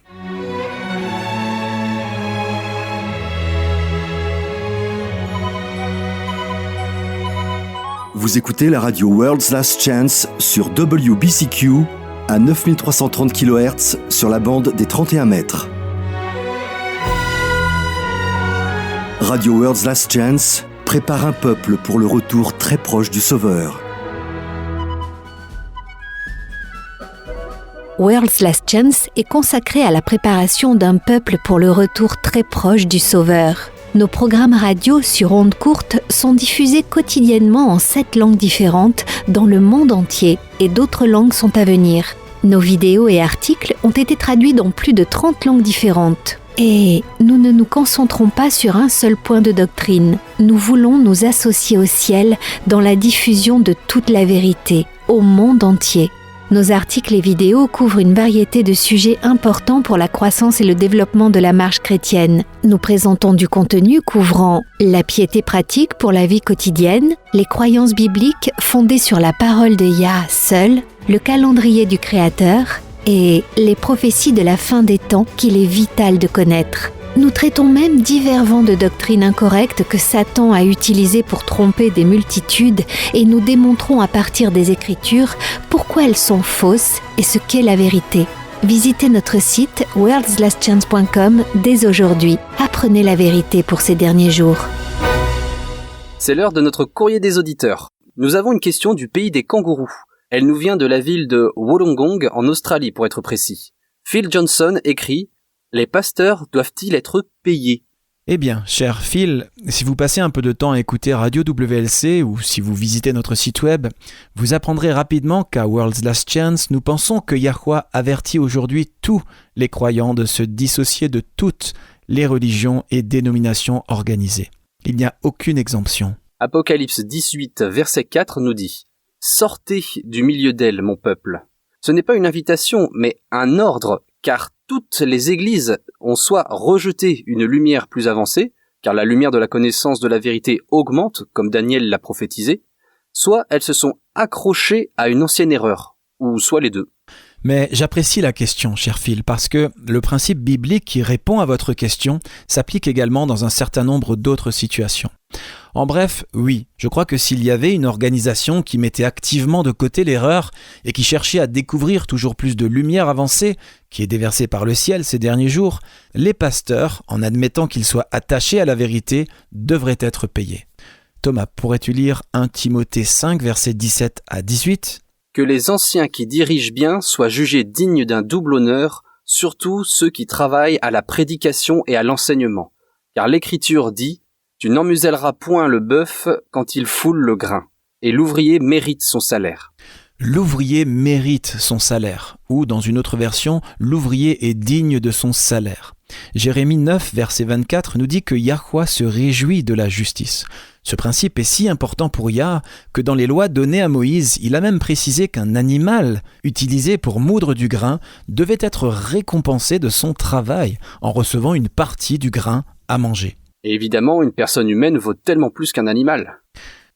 Vous écoutez la radio World's Last Chance sur WBCQ à 9330 kHz sur la bande des 31 mètres. Radio World's Last Chance prépare un peuple pour le retour très proche du Sauveur. World's Last Chance est consacré à la préparation d'un peuple pour le retour très proche du Sauveur. Nos programmes radio sur ondes courtes sont diffusés quotidiennement en 7 langues différentes dans le monde entier et d'autres langues sont à venir. Nos vidéos et articles ont été traduits dans plus de 30 langues différentes. Et nous ne nous concentrons pas sur un seul point de doctrine. Nous voulons nous associer au ciel dans la diffusion de toute la vérité, au monde entier. Nos articles et vidéos couvrent une variété de sujets importants pour la croissance et le développement de la marche chrétienne. Nous présentons du contenu couvrant la piété pratique pour la vie quotidienne, les croyances bibliques fondées sur la parole de Yah seul, le calendrier du Créateur et les prophéties de la fin des temps qu'il est vital de connaître. Nous traitons même divers vents de doctrines incorrectes que Satan a utilisés pour tromper des multitudes et nous démontrons à partir des Écritures pourquoi elles sont fausses et ce qu'est la vérité. Visitez notre site worldslastchance.com dès aujourd'hui. Apprenez la vérité pour ces derniers jours. C'est l'heure de notre courrier des auditeurs. Nous avons une question du pays des kangourous. Elle nous vient de la ville de Wollongong en Australie pour être précis. Phil Johnson écrit « Les pasteurs doivent-ils être payés ?» Eh bien, cher Phil, si vous passez un peu de temps à écouter Radio WLC ou si vous visitez notre site web, vous apprendrez rapidement qu'à World's Last Chance, nous pensons que Yahweh avertit aujourd'hui tous les croyants de se dissocier de toutes les religions et dénominations organisées. Il n'y a aucune exemption. Apocalypse 18, verset 4 nous dit « Sortez du milieu d'elle, mon peuple ». Ce n'est pas une invitation, mais un ordre, car toutes les églises ont soit rejeté une lumière plus avancée, car la lumière de la connaissance de la vérité augmente, comme Daniel l'a prophétisé, soit elles se sont accrochées à une ancienne erreur, ou soit les deux. Mais j'apprécie la question, cher Phil, parce que le principe biblique qui répond à votre question s'applique également dans un certain nombre d'autres situations. En bref, oui, je crois que s'il y avait une organisation qui mettait activement de côté l'erreur et qui cherchait à découvrir toujours plus de lumière avancée, qui est déversée par le ciel ces derniers jours, les pasteurs, en admettant qu'ils soient attachés à la vérité, devraient être payés. Thomas, pourrais-tu lire 1 Timothée 5, versets 17 à 18 ? Que les anciens qui dirigent bien soient jugés dignes d'un double honneur, surtout ceux qui travaillent à la prédication et à l'enseignement. Car l'Écriture dit « Tu n'emmuselleras point le bœuf quand il foule le grain, et l'ouvrier mérite son salaire. » L'ouvrier mérite son salaire, ou dans une autre version, l'ouvrier est digne de son salaire. Jérémie 9, verset 24 nous dit que Yahweh se réjouit de la justice. Ce principe est si important pour Yah que dans les lois données à Moïse, il a même précisé qu'un animal utilisé pour moudre du grain devait être récompensé de son travail en recevant une partie du grain à manger. Et évidemment, une personne humaine vaut tellement plus qu'un animal.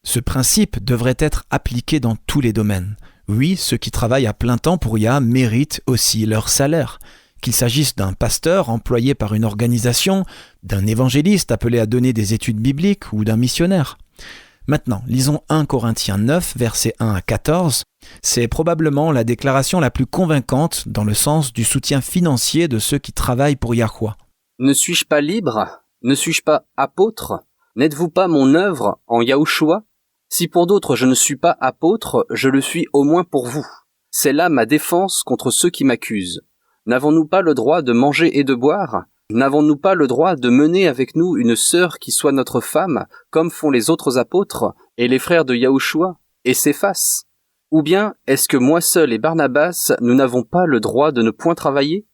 Ce principe devrait être appliqué dans tous les domaines. Oui, ceux qui travaillent à plein temps pour Yah méritent aussi leur salaire. Qu'il s'agisse d'un pasteur employé par une organisation, d'un évangéliste appelé à donner des études bibliques ou d'un missionnaire. Maintenant, lisons 1 Corinthiens 9, versets 1 à 14. C'est probablement la déclaration la plus convaincante dans le sens du soutien financier de ceux qui travaillent pour Yahweh. « Ne suis-je pas libre ? Ne suis-je pas apôtre ? N'êtes-vous pas mon œuvre en Yahushua ? Si pour d'autres je ne suis pas apôtre, je le suis au moins pour vous. C'est là ma défense contre ceux qui m'accusent. N'avons-nous pas le droit de manger et de boire ? N'avons-nous pas le droit de mener avec nous une sœur qui soit notre femme, comme font les autres apôtres et les frères de Yahushua et Céphas ? Ou bien, est-ce que moi seul et Barnabas, nous n'avons pas le droit de ne point travailler ?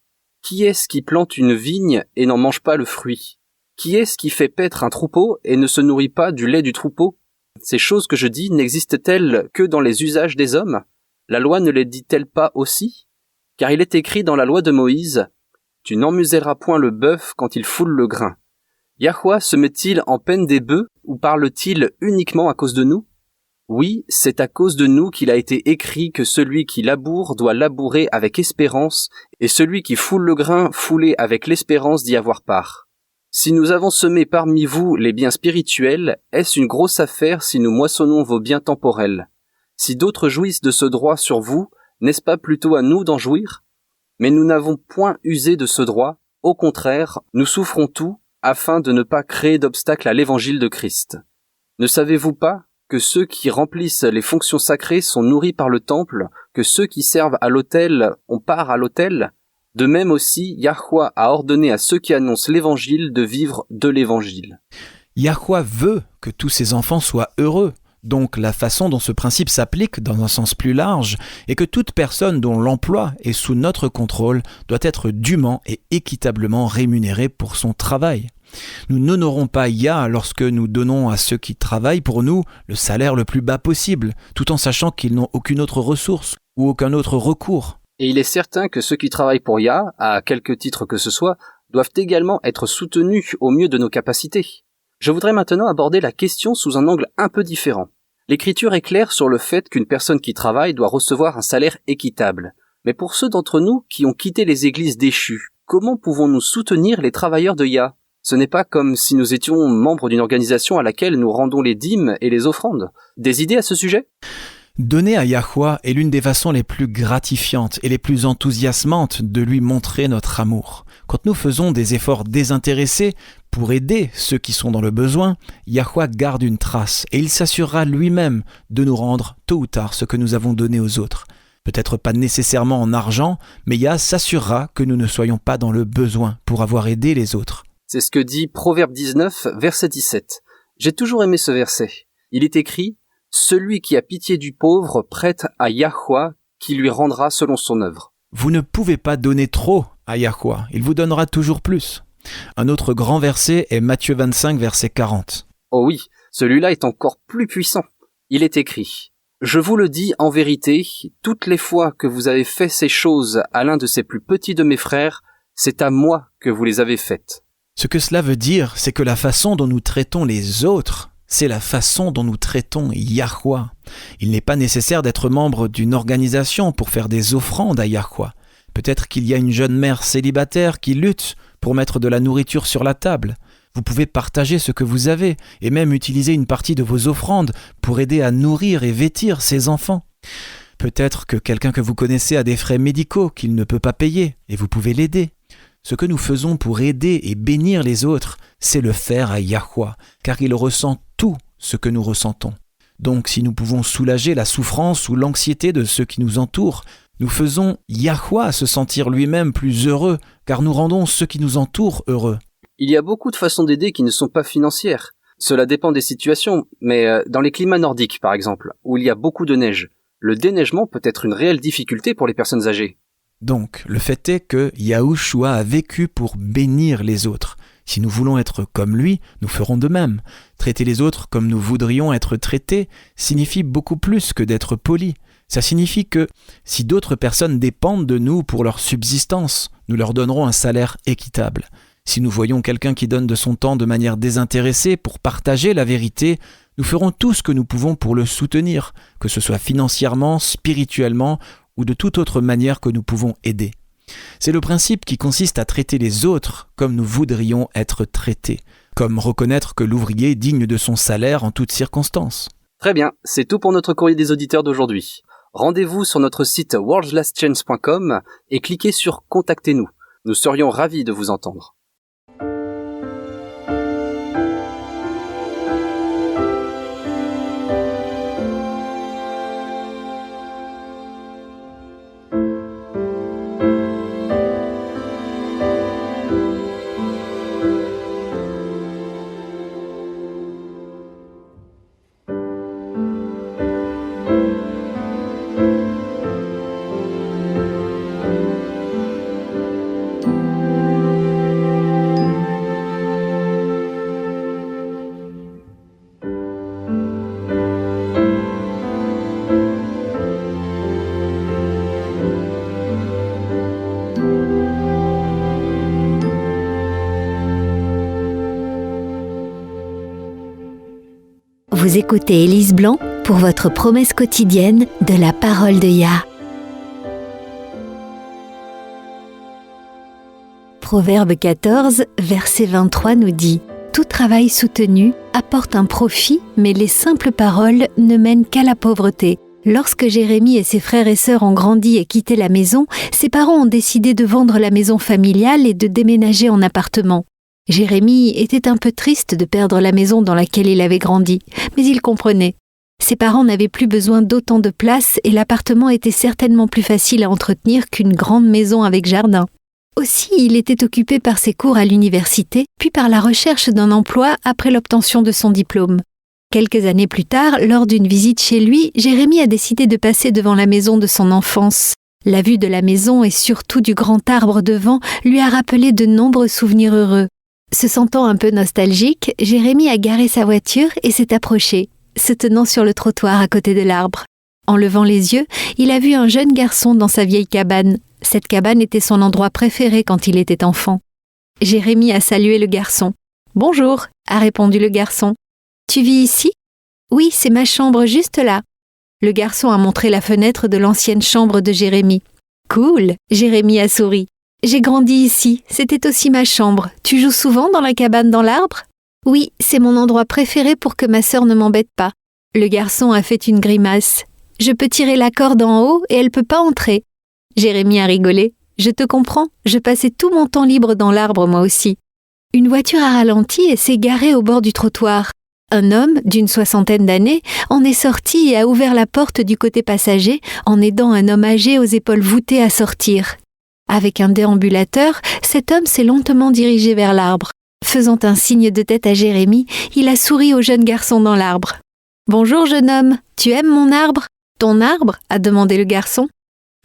Qui est-ce qui plante une vigne et n'en mange pas le fruit ? Qui est-ce qui fait paître un troupeau et ne se nourrit pas du lait du troupeau ? Ces choses que je dis n'existent-elles que dans les usages des hommes ? La loi ne les dit-elle pas aussi ? Car il est écrit dans la loi de Moïse, « Tu n'emmuselleras point le bœuf quand il foule le grain. » Yahweh se met-il en peine des bœufs ou parle-t-il uniquement à cause de nous ? Oui, c'est à cause de nous qu'il a été écrit que celui qui laboure doit labourer avec espérance, et celui qui foule le grain fouler avec l'espérance d'y avoir part. Si nous avons semé parmi vous les biens spirituels, est-ce une grosse affaire si nous moissonnons vos biens temporels ? Si d'autres jouissent de ce droit sur vous, n'est-ce pas plutôt à nous d'en jouir ? Mais nous n'avons point usé de ce droit, au contraire, nous souffrons tout, afin de ne pas créer d'obstacle à l'évangile de Christ. Ne savez-vous pas que ceux qui remplissent les fonctions sacrées sont nourris par le temple, que ceux qui servent à l'autel ont part à l'autel ? De même aussi, Yahweh a ordonné à ceux qui annoncent l'évangile de vivre de l'évangile. Yahweh veut que tous ses enfants soient heureux. Donc la façon dont ce principe s'applique dans un sens plus large est que toute personne dont l'emploi est sous notre contrôle doit être dûment et équitablement rémunérée pour son travail. Nous n'honorons pas Yah lorsque nous donnons à ceux qui travaillent pour nous le salaire le plus bas possible, tout en sachant qu'ils n'ont aucune autre ressource ou aucun autre recours. Et il est certain que ceux qui travaillent pour Yah, à quelque titre que ce soit, doivent également être soutenus au mieux de nos capacités. Je voudrais maintenant aborder la question sous un angle un peu différent. L'Écriture est claire sur le fait qu'une personne qui travaille doit recevoir un salaire équitable. Mais pour ceux d'entre nous qui ont quitté les églises déchues, comment pouvons-nous soutenir les travailleurs de Yah ? Ce n'est pas comme si nous étions membres d'une organisation à laquelle nous rendons les dîmes et les offrandes. Des idées à ce sujet ? Donner à Yahweh est l'une des façons les plus gratifiantes et les plus enthousiasmantes de lui montrer notre amour. Quand nous faisons des efforts désintéressés pour aider ceux qui sont dans le besoin, Yahweh garde une trace et il s'assurera lui-même de nous rendre tôt ou tard ce que nous avons donné aux autres. Peut-être pas nécessairement en argent, mais Yah s'assurera que nous ne soyons pas dans le besoin pour avoir aidé les autres. C'est ce que dit Proverbe 19, verset 17. J'ai toujours aimé ce verset. Il est écrit « Celui qui a pitié du pauvre prête à Yahweh qui lui rendra selon son œuvre. » Vous ne pouvez pas donner trop à Yahweh, il vous donnera toujours plus. Un autre grand verset est Matthieu 25, verset 40. Oh oui, celui-là est encore plus puissant. Il est écrit « Je vous le dis en vérité, toutes les fois que vous avez fait ces choses à l'un de ces plus petits de mes frères, c'est à moi que vous les avez faites. » Ce que cela veut dire, c'est que la façon dont nous traitons les autres, c'est la façon dont nous traitons Yahweh. Il n'est pas nécessaire d'être membre d'une organisation pour faire des offrandes à Yahweh. Peut-être qu'il y a une jeune mère célibataire qui lutte pour mettre de la nourriture sur la table. Vous pouvez partager ce que vous avez et même utiliser une partie de vos offrandes pour aider à nourrir et vêtir ses enfants. Peut-être que quelqu'un que vous connaissez a des frais médicaux qu'il ne peut pas payer et vous pouvez l'aider. Ce que nous faisons pour aider et bénir les autres, c'est le faire à Yahweh, car il ressent tout ce que nous ressentons. Donc si nous pouvons soulager la souffrance ou l'anxiété de ceux qui nous entourent, nous faisons Yahweh se sentir lui-même plus heureux, car nous rendons ceux qui nous entourent heureux. Il y a beaucoup de façons d'aider qui ne sont pas financières. Cela dépend des situations, mais dans les climats nordiques par exemple, où il y a beaucoup de neige, le déneigement peut être une réelle difficulté pour les personnes âgées. Donc, le fait est que Yahushua a vécu pour bénir les autres. Si nous voulons être comme lui, nous ferons de même. Traiter les autres comme nous voudrions être traités signifie beaucoup plus que d'être poli. Ça signifie que si d'autres personnes dépendent de nous pour leur subsistance, nous leur donnerons un salaire équitable. Si nous voyons quelqu'un qui donne de son temps de manière désintéressée pour partager la vérité, nous ferons tout ce que nous pouvons pour le soutenir, que ce soit financièrement, spirituellement ou de toute autre manière que nous pouvons aider. C'est le principe qui consiste à traiter les autres comme nous voudrions être traités, comme reconnaître que l'ouvrier est digne de son salaire en toutes circonstances. Très bien, c'est tout pour notre courrier des auditeurs d'aujourd'hui. Rendez-vous sur notre site worldslastchance.com et cliquez sur « Contactez-nous ». Nous serions ravis de vous entendre. écoutez Élise Blanc pour votre promesse quotidienne de la parole de Yah. Proverbe 14, verset 23 nous dit « Tout travail soutenu apporte un profit, mais les simples paroles ne mènent qu'à la pauvreté. » Lorsque Jérémie et ses frères et sœurs ont grandi et quitté la maison, ses parents ont décidé de vendre la maison familiale et de déménager en appartement. Jérémie était un peu triste de perdre la maison dans laquelle il avait grandi, mais il comprenait. Ses parents n'avaient plus besoin d'autant de place et l'appartement était certainement plus facile à entretenir qu'une grande maison avec jardin. Aussi, il était occupé par ses cours à l'université, puis par la recherche d'un emploi après l'obtention de son diplôme. Quelques années plus tard, lors d'une visite chez lui, Jérémie a décidé de passer devant la maison de son enfance. La vue de la maison et surtout du grand arbre devant lui a rappelé de nombreux souvenirs heureux. Se sentant un peu nostalgique, Jérémie a garé sa voiture et s'est approché, se tenant sur le trottoir à côté de l'arbre. En levant les yeux, il a vu un jeune garçon dans sa vieille cabane. Cette cabane était son endroit préféré quand il était enfant. Jérémie a salué le garçon. « Bonjour » a répondu le garçon. « Tu vis ici ?»« Oui, c'est ma chambre juste là. » Le garçon a montré la fenêtre de l'ancienne chambre de Jérémie. « Cool » Jérémie a souri. « J'ai grandi ici, c'était aussi ma chambre. Tu joues souvent dans la cabane dans l'arbre ?»« Oui, c'est mon endroit préféré pour que ma sœur ne m'embête pas. » Le garçon a fait une grimace. « Je peux tirer la corde en haut et elle peut pas entrer. » Jérémie a rigolé. « Je te comprends, je passais tout mon temps libre dans l'arbre moi aussi. » Une voiture a ralenti et s'est garée au bord du trottoir. Un homme, d'une 60aine d'années, en est sorti et a ouvert la porte du côté passager en aidant un homme âgé aux épaules voûtées à sortir. Avec un déambulateur, cet homme s'est lentement dirigé vers l'arbre. Faisant un signe de tête à Jérémie, il a souri au jeune garçon dans l'arbre. « Bonjour jeune homme, tu aimes mon arbre ?»« Ton arbre ?» a demandé le garçon.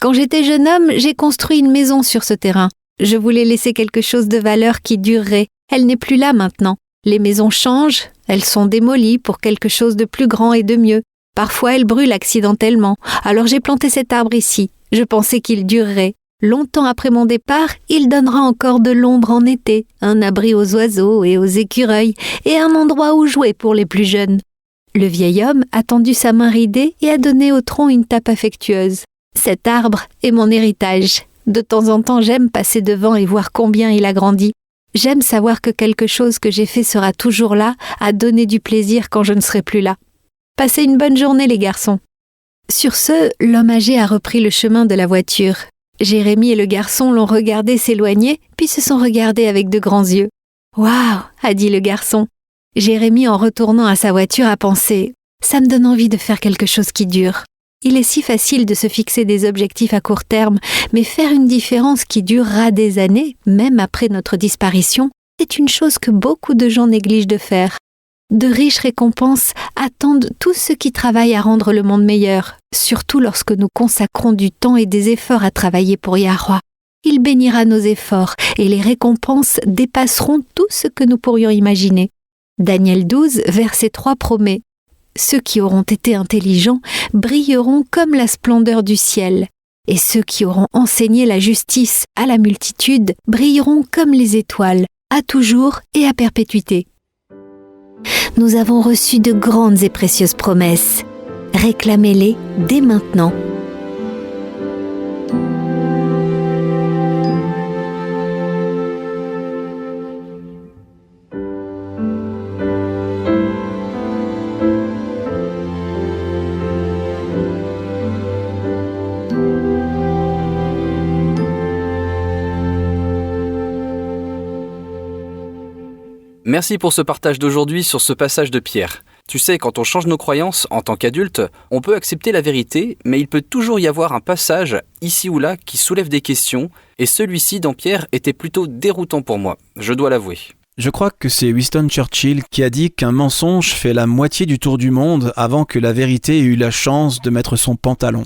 Quand j'étais jeune homme, j'ai construit une maison sur ce terrain. Je voulais laisser quelque chose de valeur qui durerait. Elle n'est plus là maintenant. Les maisons changent, elles sont démolies pour quelque chose de plus grand et de mieux. Parfois, elles brûlent accidentellement. Alors j'ai planté cet arbre ici. Je pensais qu'il durerait. Longtemps après mon départ, il donnera encore de l'ombre en été, un abri aux oiseaux et aux écureuils, et un endroit où jouer pour les plus jeunes. Le vieil homme a tendu sa main ridée et a donné au tronc une tape affectueuse. Cet arbre est mon héritage. De temps en temps, j'aime passer devant et voir combien il a grandi. J'aime savoir que quelque chose que j'ai fait sera toujours là, à donner du plaisir quand je ne serai plus là. Passez une bonne journée, les garçons. Sur ce, l'homme âgé a repris le chemin de la voiture. Jérémie et le garçon l'ont regardé s'éloigner, puis se sont regardés avec de grands yeux. « Waouh !» a dit le garçon. Jérémie, en retournant à sa voiture, a pensé « Ça me donne envie de faire quelque chose qui dure. » Il est si facile de se fixer des objectifs à court terme, mais faire une différence qui durera des années, même après notre disparition, c'est une chose que beaucoup de gens négligent de faire. De riches récompenses attendent tous ceux qui travaillent à rendre le monde meilleur, surtout lorsque nous consacrons du temps et des efforts à travailler pour Yahweh. Il bénira nos efforts et les récompenses dépasseront tout ce que nous pourrions imaginer. Daniel 12, verset 3 promet « Ceux qui auront été intelligents brilleront comme la splendeur du ciel, et ceux qui auront enseigné la justice à la multitude brilleront comme les étoiles, à toujours et à perpétuité. » Nous avons reçu de grandes et précieuses promesses. Réclamez-les dès maintenant. Merci pour ce partage d'aujourd'hui sur ce passage de Pierre. Tu sais, quand on change nos croyances en tant qu'adulte, on peut accepter la vérité, mais il peut toujours y avoir un passage, ici ou là, qui soulève des questions, et celui-ci dans Pierre était plutôt déroutant pour moi, je dois l'avouer. Je crois que c'est Winston Churchill qui a dit qu'un mensonge fait la moitié du tour du monde avant que la vérité ait eu la chance de mettre son pantalon.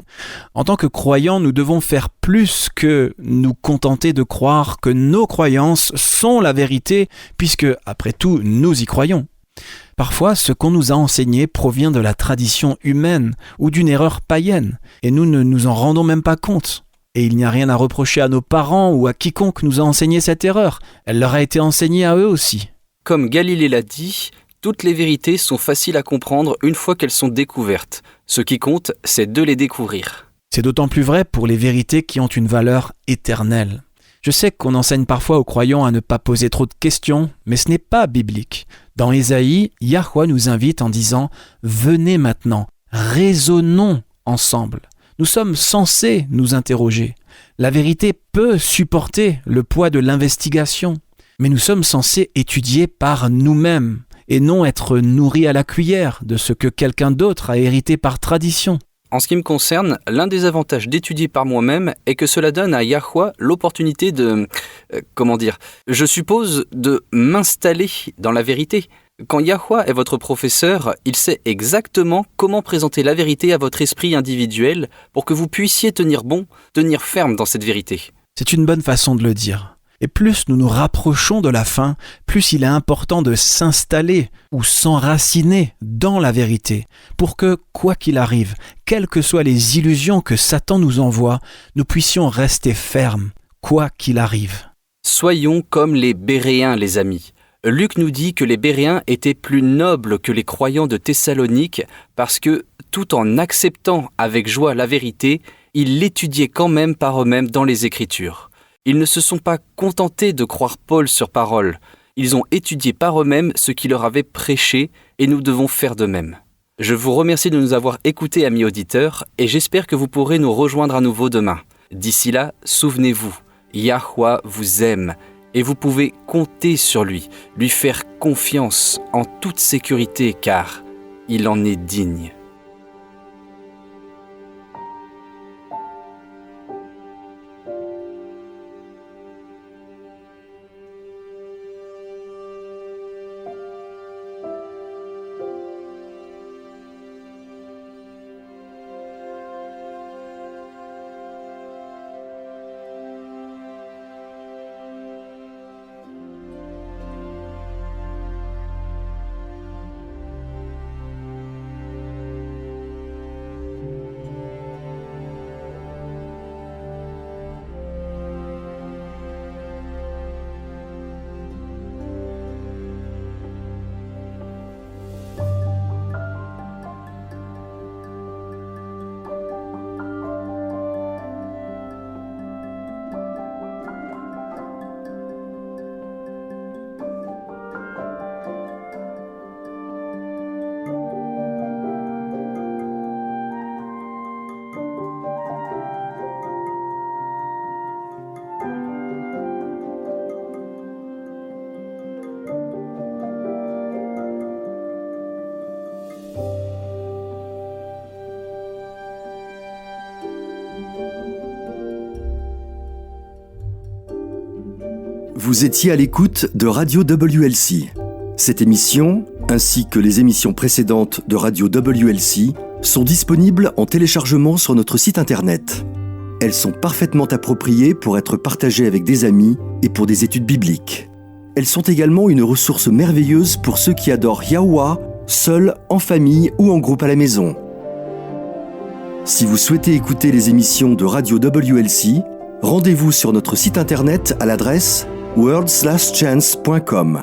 En tant que croyants, nous devons faire plus que nous contenter de croire que nos croyances sont la vérité, puisque, après tout, nous y croyons. Parfois, ce qu'on nous a enseigné provient de la tradition humaine ou d'une erreur païenne, et nous ne nous en rendons même pas compte. Et il n'y a rien à reprocher à nos parents ou à quiconque nous a enseigné cette erreur. Elle leur a été enseignée à eux aussi. Comme Galilée l'a dit, Toutes les vérités sont faciles à comprendre une fois qu'elles sont découvertes. Ce qui compte, c'est de les découvrir. C'est d'autant plus vrai pour les vérités qui ont une valeur éternelle. Je sais qu'on enseigne parfois aux croyants à ne pas poser trop de questions, mais ce n'est pas biblique. Dans Ésaïe, Yahweh nous invite en disant « Venez maintenant, raisonnons ensemble ». Nous sommes censés nous interroger. La vérité peut supporter le poids de l'investigation, mais nous sommes censés étudier par nous-mêmes et non être nourris à la cuillère de ce que quelqu'un d'autre a hérité par tradition. En ce qui me concerne, l'un des avantages d'étudier par moi-même est que cela donne à Yahweh l'opportunité de m'installer dans la vérité. Quand Yahweh est votre professeur, il sait exactement comment présenter la vérité à votre esprit individuel pour que vous puissiez tenir ferme dans cette vérité. C'est une bonne façon de le dire. Et plus nous nous rapprochons de la fin, plus il est important de s'installer ou s'enraciner dans la vérité pour que, quoi qu'il arrive, quelles que soient les illusions que Satan nous envoie, nous puissions rester fermes, quoi qu'il arrive. Soyons comme les Béréens, les amis. Luc nous dit que les Béréens étaient plus nobles que les croyants de Thessalonique parce que, tout en acceptant avec joie la vérité, ils l'étudiaient quand même par eux-mêmes dans les Écritures. Ils ne se sont pas contentés de croire Paul sur parole. Ils ont étudié par eux-mêmes ce qu'il leur avait prêché et nous devons faire de même. Je vous remercie de nous avoir écoutés, amis auditeurs, et j'espère que vous pourrez nous rejoindre à nouveau demain. D'ici là, souvenez-vous, Yahweh vous aime et vous pouvez compter sur lui faire confiance en toute sécurité car il en est digne. Vous étiez à l'écoute de Radio WLC. Cette émission, ainsi que les émissions précédentes de Radio WLC, sont disponibles en téléchargement sur notre site internet. Elles sont parfaitement appropriées pour être partagées avec des amis et pour des études bibliques. Elles sont également une ressource merveilleuse pour ceux qui adorent Yahweh, seuls, en famille ou en groupe à la maison. Si vous souhaitez écouter les émissions de Radio WLC, rendez-vous sur notre site internet à l'adresse worldslastchance.com.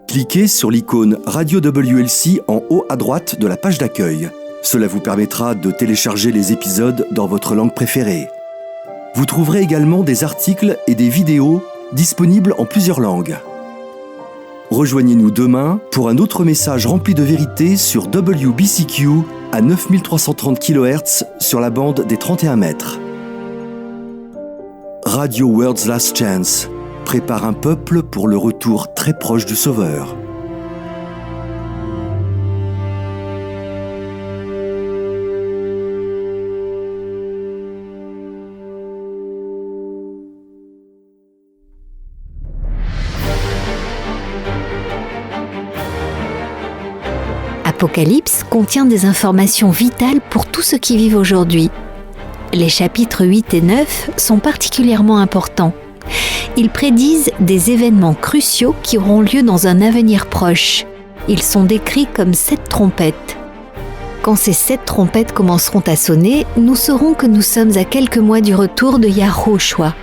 Cliquez sur l'icône Radio WLC en haut à droite de la page d'accueil. Cela vous permettra de télécharger les épisodes dans votre langue préférée. Vous trouverez également des articles et des vidéos disponibles en plusieurs langues. Rejoignez-nous demain pour un autre message rempli de vérité sur WBCQ à 9330 kHz sur la bande des 31 mètres. Radio World's Last Chance prépare un peuple pour le retour très proche du Sauveur. Apocalypse contient des informations vitales pour tous ceux qui vivent aujourd'hui. Les chapitres 8 et 9 sont particulièrement importants. Ils prédisent des événements cruciaux qui auront lieu dans un avenir proche. Ils sont décrits comme 7 trompettes. Quand ces 7 trompettes commenceront à sonner, nous saurons que nous sommes à quelques mois du retour de Yahushua.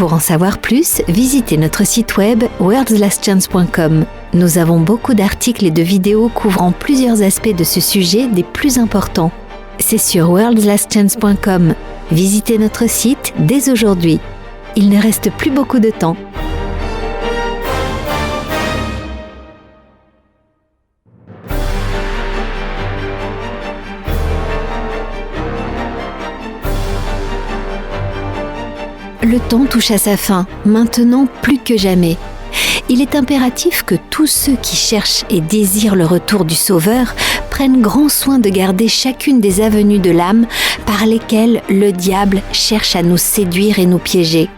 Pour en savoir plus, visitez notre site web worldslastchance.com. Nous avons beaucoup d'articles et de vidéos couvrant plusieurs aspects de ce sujet des plus importants. C'est sur worldslastchance.com. Visitez notre site dès aujourd'hui. Il ne reste plus beaucoup de temps. Le temps touche à sa fin, maintenant plus que jamais. Il est impératif que tous ceux qui cherchent et désirent le retour du Sauveur prennent grand soin de garder chacune des avenues de l'âme par lesquelles le diable cherche à nous séduire et nous piéger.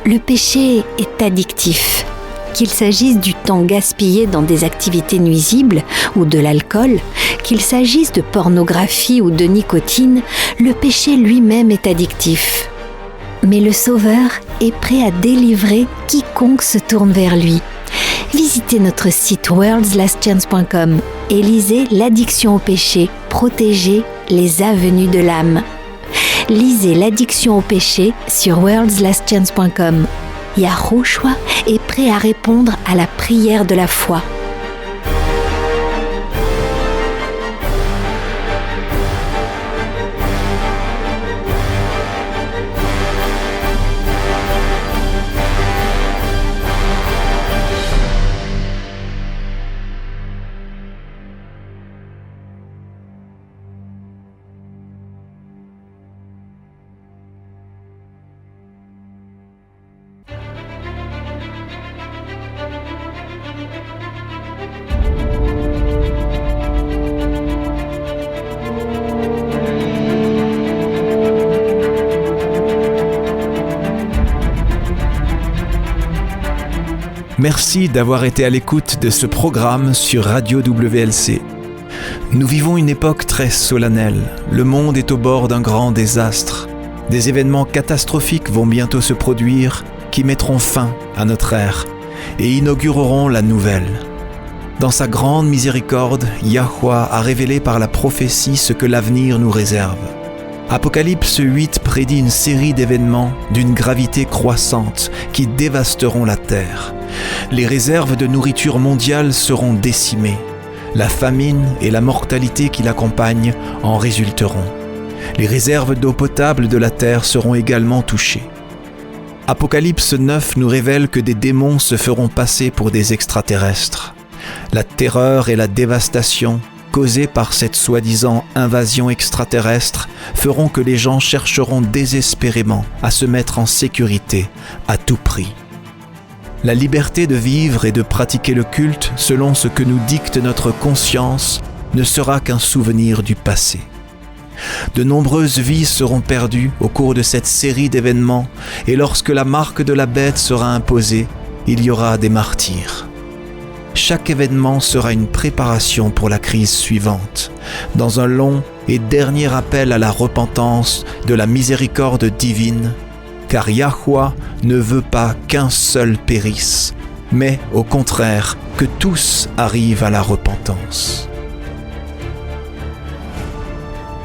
Le péché est addictif. Qu'il s'agisse du temps gaspillé dans des activités nuisibles ou de l'alcool, qu'il s'agisse de pornographie ou de nicotine, le péché lui-même est addictif. Mais le Sauveur est prêt à délivrer quiconque se tourne vers lui. Visitez notre site worldslastchance.com et lisez L'addiction au péché, protéger les avenues de l'âme. Lisez L'addiction au péché sur worldslastchance.com. Yahushua est prêt à répondre à la prière de la foi. Merci d'avoir été à l'écoute de ce programme sur Radio WLC. Nous vivons une époque très solennelle. Le monde est au bord d'un grand désastre. Des événements catastrophiques vont bientôt se produire qui mettront fin à notre ère et inaugureront la nouvelle. Dans sa grande miséricorde, Yahuwah a révélé par la prophétie ce que l'avenir nous réserve. Apocalypse 8 prédit une série d'événements d'une gravité croissante qui dévasteront la terre. Les réserves de nourriture mondiale seront décimées. La famine et la mortalité qui l'accompagnent en résulteront. Les réserves d'eau potable de la terre seront également touchées. Apocalypse 9 nous révèle que des démons se feront passer pour des extraterrestres. La terreur et la dévastation causées par cette soi-disant invasion extraterrestre feront que les gens chercheront désespérément à se mettre en sécurité à tout prix. La liberté de vivre et de pratiquer le culte selon ce que nous dicte notre conscience ne sera qu'un souvenir du passé. De nombreuses vies seront perdues au cours de cette série d'événements et lorsque la marque de la bête sera imposée, il y aura des martyrs. Chaque événement sera une préparation pour la crise suivante, dans un long et dernier appel à la repentance de la miséricorde divine, car Yahuwah ne veut pas qu'un seul périsse, mais au contraire que tous arrivent à la repentance.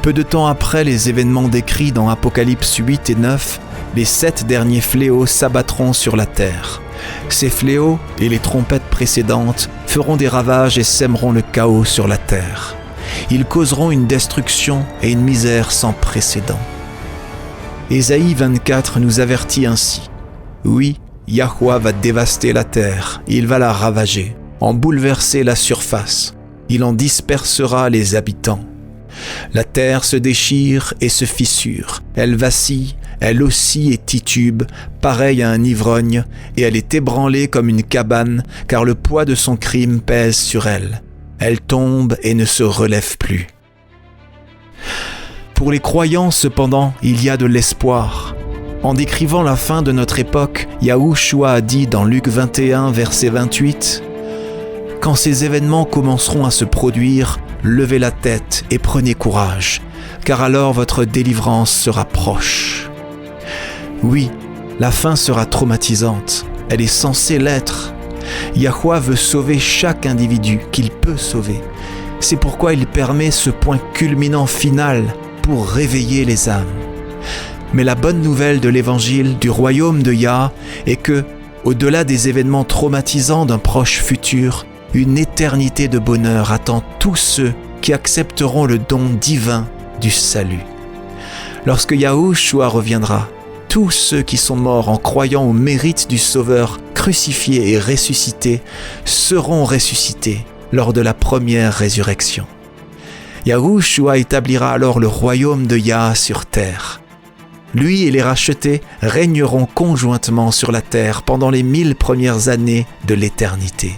Peu de temps après les événements décrits dans Apocalypse 8 et 9, les 7 derniers fléaux s'abattront sur la terre. Ces fléaux et les trompettes précédentes feront des ravages et sèmeront le chaos sur la terre. Ils causeront une destruction et une misère sans précédent. Ésaïe 24 nous avertit ainsi. Oui, Yahuwah va dévaster la terre, il va la ravager, en bouleverser la surface, il en dispersera les habitants. La terre se déchire et se fissure, elle vacille, elle oscille et titube, pareille à un ivrogne, et elle est ébranlée comme une cabane, car le poids de son crime pèse sur elle. Elle tombe et ne se relève plus. Pour les croyants, cependant, il y a de l'espoir. En décrivant la fin de notre époque, Yahushua a dit dans Luc 21, verset 28, « Quand ces événements commenceront à se produire, levez la tête et prenez courage, car alors votre délivrance sera proche. » Oui, la fin sera traumatisante, elle est censée l'être. Yahuwah veut sauver chaque individu qu'il peut sauver. C'est pourquoi il permet ce point culminant final pour réveiller les âmes. Mais la bonne nouvelle de l'évangile du royaume de Yah est que, au-delà des événements traumatisants d'un proche futur, une éternité de bonheur attend tous ceux qui accepteront le don divin du salut. Lorsque Yahushua reviendra, tous ceux qui sont morts en croyant au mérite du Sauveur crucifié et ressuscité seront ressuscités lors de la première résurrection. Yahushua établira alors le royaume de Yah sur terre. Lui et les rachetés régneront conjointement sur la terre pendant les 1000 premières années de l'éternité.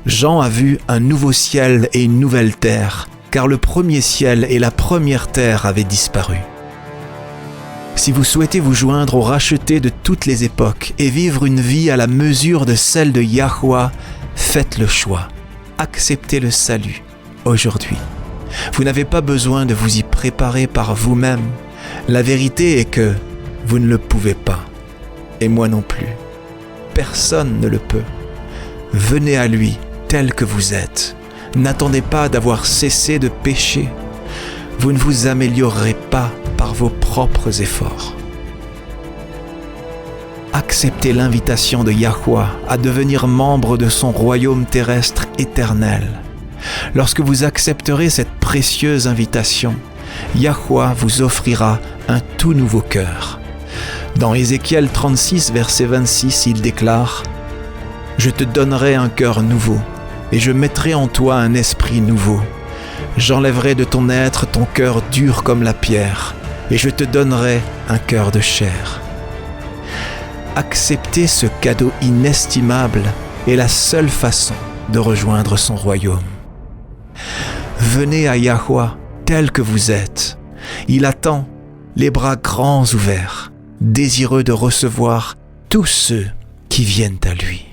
Jean a vu un nouveau ciel et une nouvelle terre, car le premier ciel et la première terre avaient disparu. Si vous souhaitez vous joindre aux rachetés de toutes les époques et vivre une vie à la mesure de celle de Yahuwah, faites le choix. Acceptez le salut aujourd'hui. Vous n'avez pas besoin de vous y préparer par vous-même. La vérité est que vous ne le pouvez pas. Et moi non plus. Personne ne le peut. Venez à lui tel que vous êtes. N'attendez pas d'avoir cessé de pécher. Vous ne vous améliorerez pas par vos propres efforts. Acceptez l'invitation de Yahuwah à devenir membre de son royaume terrestre éternel. Lorsque vous accepterez cette précieuse invitation, Yahuwah vous offrira un tout nouveau cœur. Dans Ézéchiel 36, verset 26, il déclare « Je te donnerai un cœur nouveau, et je mettrai en toi un esprit nouveau. J'enlèverai de ton être ton cœur dur comme la pierre, et je te donnerai un cœur de chair. » Accepter ce cadeau inestimable est la seule façon de rejoindre son royaume. Venez à Yahuwah tel que vous êtes. Il attend, les bras grands ouverts, désireux de recevoir tous ceux qui viennent à lui.